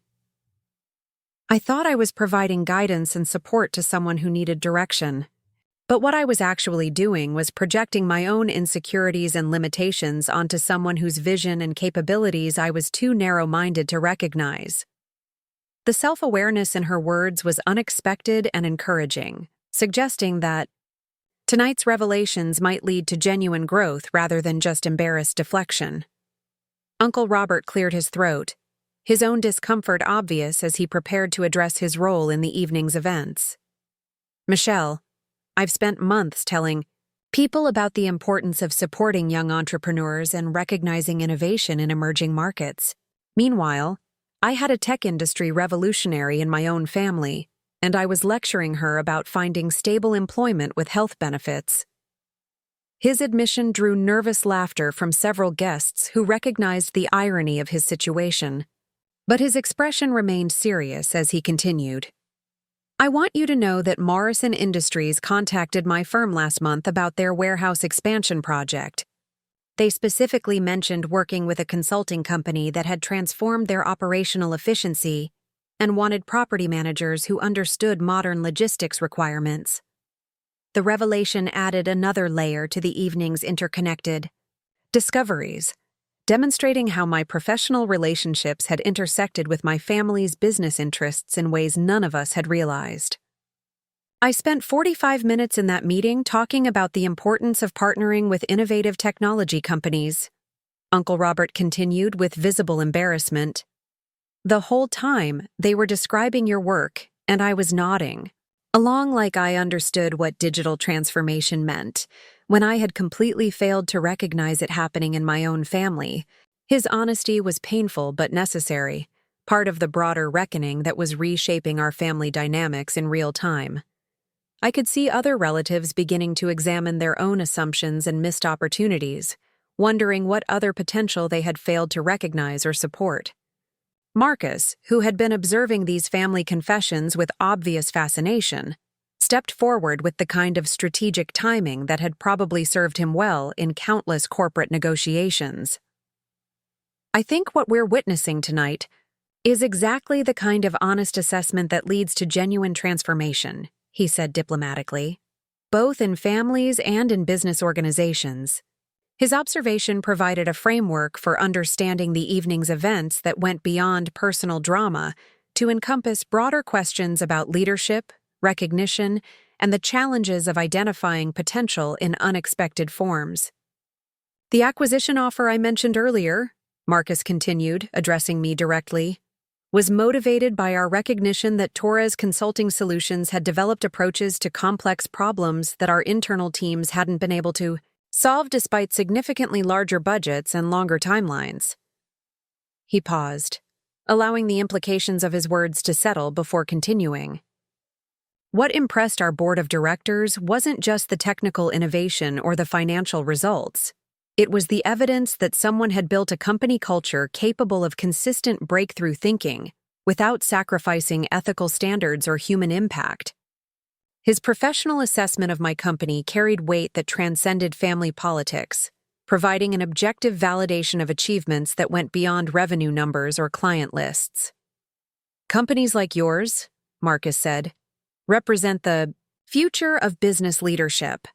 I thought I was providing guidance and support to someone who needed direction. But what I was actually doing was projecting my own insecurities and limitations onto someone whose vision and capabilities I was too narrow-minded to recognize. The self-awareness in her words was unexpected and encouraging, suggesting that tonight's revelations might lead to genuine growth rather than just embarrassed deflection. Uncle Robert cleared his throat, his own discomfort obvious as he prepared to address his role in the evening's events. Michelle, I've spent months telling people about the importance of supporting young entrepreneurs and recognizing innovation in emerging markets. Meanwhile, I had a tech industry revolutionary in my own family, and I was lecturing her about finding stable employment with health benefits. His admission drew nervous laughter from several guests who recognized the irony of his situation, but his expression remained serious as he continued. I want you to know that Morrison Industries contacted my firm last month about their warehouse expansion project. They specifically mentioned working with a consulting company that had transformed their operational efficiency and wanted property managers who understood modern logistics requirements. The revelation added another layer to the evening's interconnected discoveries, demonstrating how my professional relationships had intersected with my family's business interests in ways none of us had realized. I spent 45 minutes in that meeting talking about the importance of partnering with innovative technology companies, Uncle Robert continued with visible embarrassment. The whole time, they were describing your work, and I was nodding, along like I understood what digital transformation meant, when I had completely failed to recognize it happening in my own family. His honesty was painful but necessary, part of the broader reckoning that was reshaping our family dynamics in real time. I could see other relatives beginning to examine their own assumptions and missed opportunities, wondering what other potential they had failed to recognize or support. Marcus, who had been observing these family confessions with obvious fascination, stepped forward with the kind of strategic timing that had probably served him well in countless corporate negotiations. I think what we're witnessing tonight is exactly the kind of honest assessment that leads to genuine transformation, he said diplomatically, both in families and in business organizations. His observation provided a framework for understanding the evening's events that went beyond personal drama to encompass broader questions about leadership, recognition, and the challenges of identifying potential in unexpected forms. The acquisition offer I mentioned earlier, Marcus continued, addressing me directly, was motivated by our recognition that Torres Consulting Solutions had developed approaches to complex problems that our internal teams hadn't been able to solve despite significantly larger budgets and longer timelines. He paused, allowing the implications of his words to settle before continuing. What impressed our board of directors wasn't just the technical innovation or the financial results. It was the evidence that someone had built a company culture capable of consistent breakthrough thinking without sacrificing ethical standards or human impact. His professional assessment of my company carried weight that transcended family politics, providing an objective validation of achievements that went beyond revenue numbers or client lists. Companies like yours, Marcus said, represent the future of business leadership.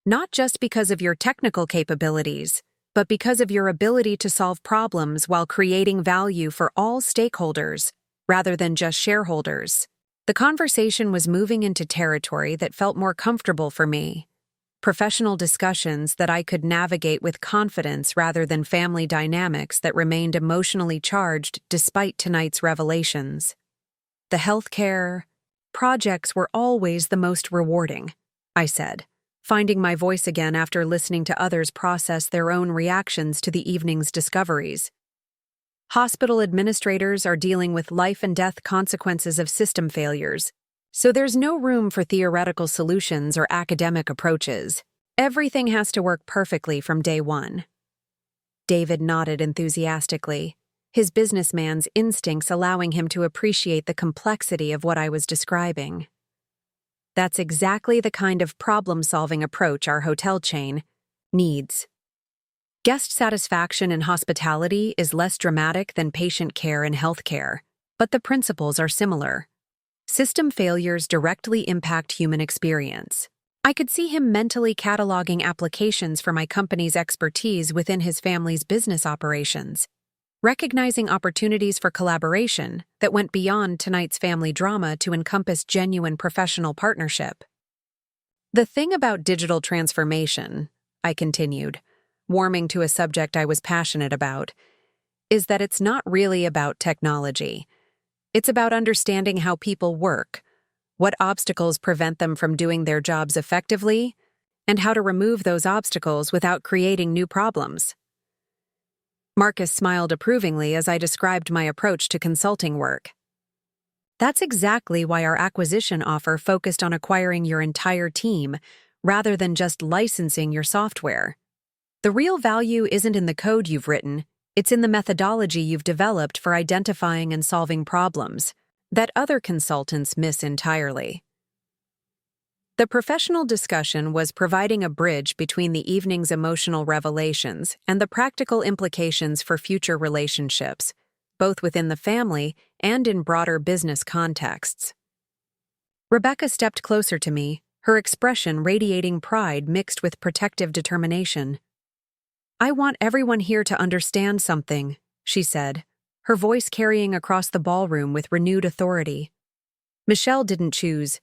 Not just because of your technical capabilities, but because of your ability to solve problems while creating value for all stakeholders, rather than just shareholders. The conversation was moving into territory that felt more comfortable for me. Professional discussions that I could navigate with confidence rather than family dynamics that remained emotionally charged despite tonight's revelations. The healthcare projects were always the most rewarding, I said, finding my voice again after listening to others process their own reactions to the evening's discoveries. Hospital administrators are dealing with life and death consequences of system failures, so there's no room for theoretical solutions or academic approaches. Everything has to work perfectly from day one. David nodded enthusiastically, his businessman's instincts allowing him to appreciate the complexity of what I was describing. That's exactly the kind of problem-solving approach our hotel chain needs. Guest satisfaction in hospitality is less dramatic than patient care in healthcare, but the principles are similar. System failures directly impact human experience. I could see him mentally cataloging applications for my company's expertise within his family's business operations, recognizing opportunities for collaboration that went beyond tonight's family drama to encompass genuine professional partnership. The thing about digital transformation, I continued, warming to a subject I was passionate about, is that it's not really about technology. It's about understanding how people work, what obstacles prevent them from doing their jobs effectively, and how to remove those obstacles without creating new problems. Marcus smiled approvingly as I described my approach to consulting work. That's exactly why our acquisition offer focused on acquiring your entire team, rather than just licensing your software. The real value isn't in the code you've written, it's in the methodology you've developed for identifying and solving problems that other consultants miss entirely. The professional discussion was providing a bridge between the evening's emotional revelations and the practical implications for future relationships, both within the family and in broader business contexts. Rebecca stepped closer to me, her expression radiating pride mixed with protective determination. "I want everyone here to understand something," she said, her voice carrying across the ballroom with renewed authority. "Michelle didn't choose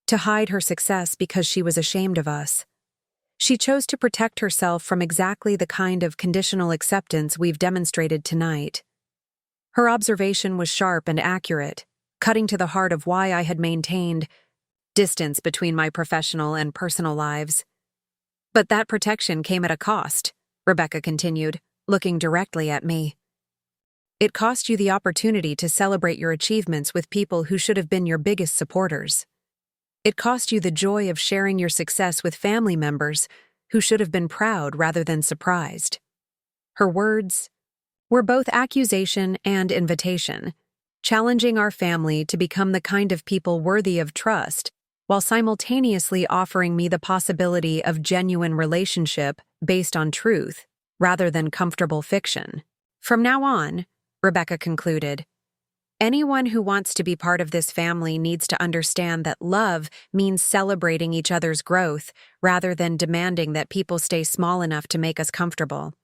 to hide her success because she was ashamed of us. She chose to protect herself from exactly the kind of conditional acceptance we've demonstrated tonight." Her observation was sharp and accurate, cutting to the heart of why I had maintained distance between my professional and personal lives. "But that protection came at a cost," Rebecca continued, looking directly at me. "It cost you the opportunity to celebrate your achievements with people who should have been your biggest supporters. It cost you the joy of sharing your success with family members who should have been proud rather than surprised." Her words were both accusation and invitation, challenging our family to become the kind of people worthy of trust, while simultaneously offering me the possibility of genuine relationship based on truth, rather than comfortable fiction. "From now on," Rebecca concluded, "anyone who wants to be part of this family needs to understand that love means celebrating each other's growth rather than demanding that people stay small enough to make us comfortable."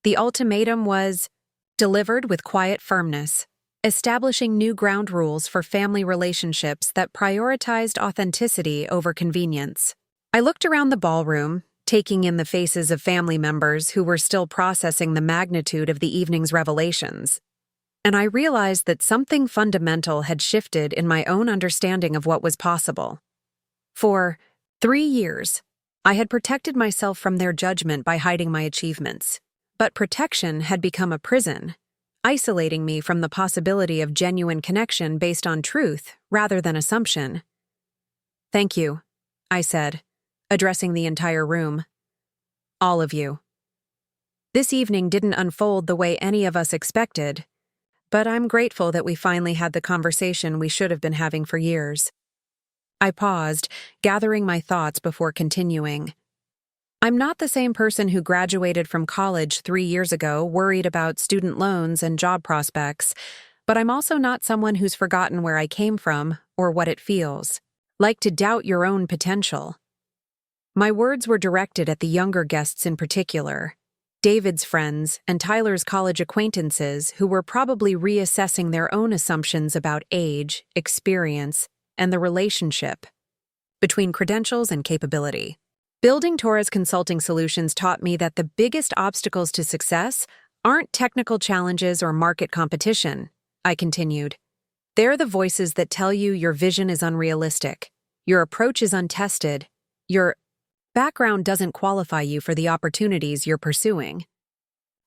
The ultimatum was delivered with quiet firmness, establishing new ground rules for family relationships that prioritized authenticity over convenience. I looked around the ballroom, taking in the faces of family members who were still processing the magnitude of the evening's revelations, and I realized that something fundamental had shifted in my own understanding of what was possible. For 3 years, I had protected myself from their judgment by hiding my achievements, but protection had become a prison. isolating me from the possibility of genuine connection based on truth rather than assumption. "Thank you," I said, addressing the entire room. "All of you." This evening didn't unfold the way any of us expected, but I'm grateful that we finally had the conversation we should have been having for years. I paused, gathering my thoughts before continuing. I'm not the same person who graduated from college 3 years ago worried about student loans and job prospects, but I'm also not someone who's forgotten where I came from or what it feels like to doubt your own potential. My words were directed at the younger guests in particular, David's friends and Tyler's college acquaintances who were probably reassessing their own assumptions about age, experience, and the relationship between credentials and capability. Building Torres Consulting Solutions taught me that the biggest obstacles to success aren't technical challenges or market competition, I continued. They're the voices that tell you your vision is unrealistic, your approach is untested, your background doesn't qualify you for the opportunities you're pursuing.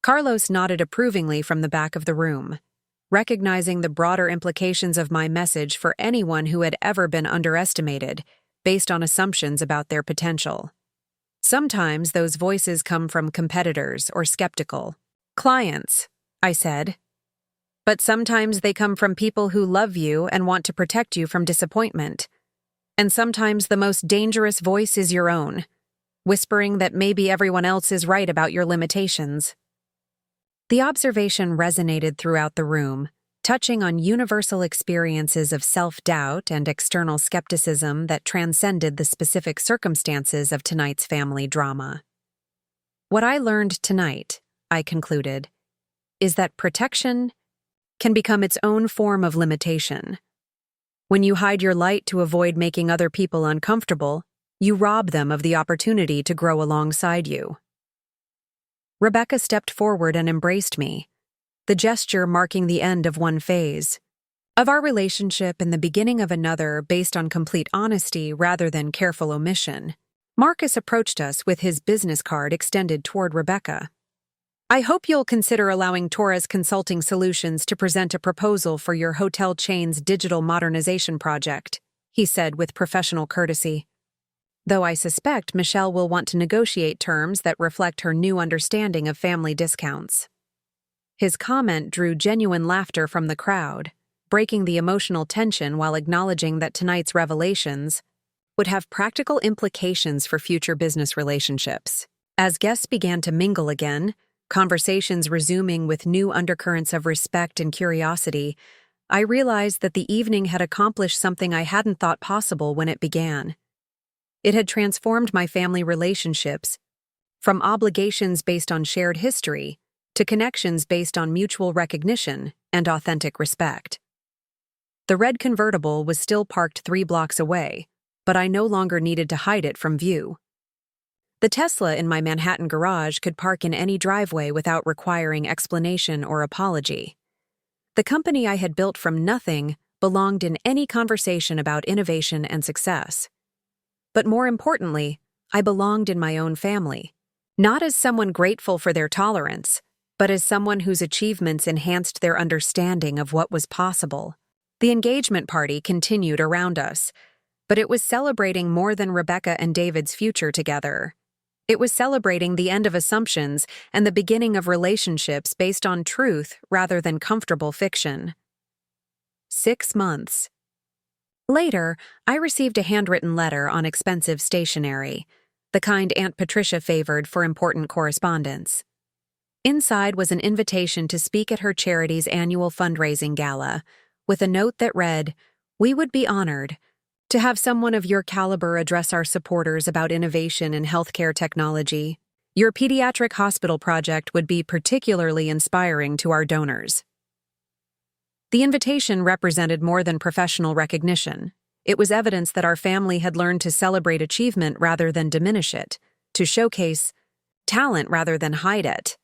Carlos nodded approvingly from the back of the room, recognizing the broader implications of my message for anyone who had ever been underestimated based on assumptions about their potential. Sometimes those voices come from competitors or skeptical clients, I said. But sometimes they come from people who love you and want to protect you from disappointment. And sometimes the most dangerous voice is your own, whispering that maybe everyone else is right about your limitations. The observation resonated throughout the room, touching on universal experiences of self-doubt and external skepticism that transcended the specific circumstances of tonight's family drama. What I learned tonight, I concluded, is that protection can become its own form of limitation. When you hide your light to avoid making other people uncomfortable, you rob them of the opportunity to grow alongside you. Rebecca stepped forward and embraced me, the gesture marking the end of one phase of our relationship and the beginning of another based on complete honesty rather than careful omission. Marcus approached us with his business card extended toward Rebecca. "I hope you'll consider allowing Torres Consulting Solutions to present a proposal for your hotel chain's digital modernization project," he said with professional courtesy. "Though I suspect Michelle will want to negotiate terms that reflect her new understanding of family discounts." His comment drew genuine laughter from the crowd, breaking the emotional tension while acknowledging that tonight's revelations would have practical implications for future business relationships. As guests began to mingle again, conversations resuming with new undercurrents of respect and curiosity, I realized that the evening had accomplished something I hadn't thought possible when it began. It had transformed my family relationships from obligations based on shared history to connections based on mutual recognition and authentic respect. The red convertible was still parked 3 blocks away, but I no longer needed to hide it from view. The Tesla in my Manhattan garage could park in any driveway without requiring explanation or apology. The company I had built from nothing belonged in any conversation about innovation and success. But more importantly, I belonged in my own family, not as someone grateful for their tolerance, but as someone whose achievements enhanced their understanding of what was possible. The engagement party continued around us, but it was celebrating more than Rebecca and David's future together. It was celebrating the end of assumptions and the beginning of relationships based on truth rather than comfortable fiction. 6 months. Later, I received a handwritten letter on expensive stationery, the kind Aunt Patricia favored for important correspondence. Inside was an invitation to speak at her charity's annual fundraising gala, with a note that read, "We would be honored to have someone of your caliber address our supporters about innovation in healthcare technology. Your pediatric hospital project would be particularly inspiring to our donors." The invitation represented more than professional recognition. It was evidence that our family had learned to celebrate achievement rather than diminish it, to showcase talent rather than hide it.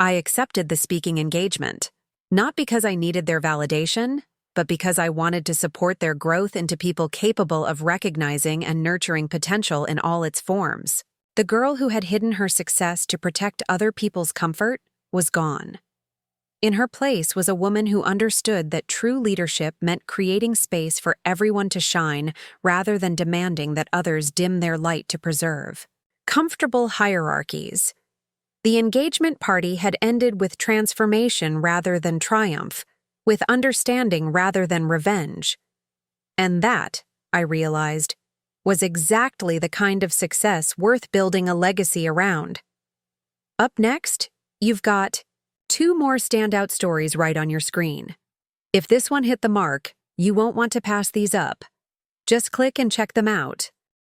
I accepted the speaking engagement, not because I needed their validation, but because I wanted to support their growth into people capable of recognizing and nurturing potential in all its forms. The girl who had hidden her success to protect other people's comfort was gone. In her place was a woman who understood that true leadership meant creating space for everyone to shine rather than demanding that others dim their light to preserve. Comfortable hierarchies. The engagement party had ended with transformation rather than triumph, with understanding rather than revenge. And that, I realized, was exactly the kind of success worth building a legacy around. Up next, you've got 2 more standout stories right on your screen. If this one hit the mark, you won't want to pass these up. Just click and check them out.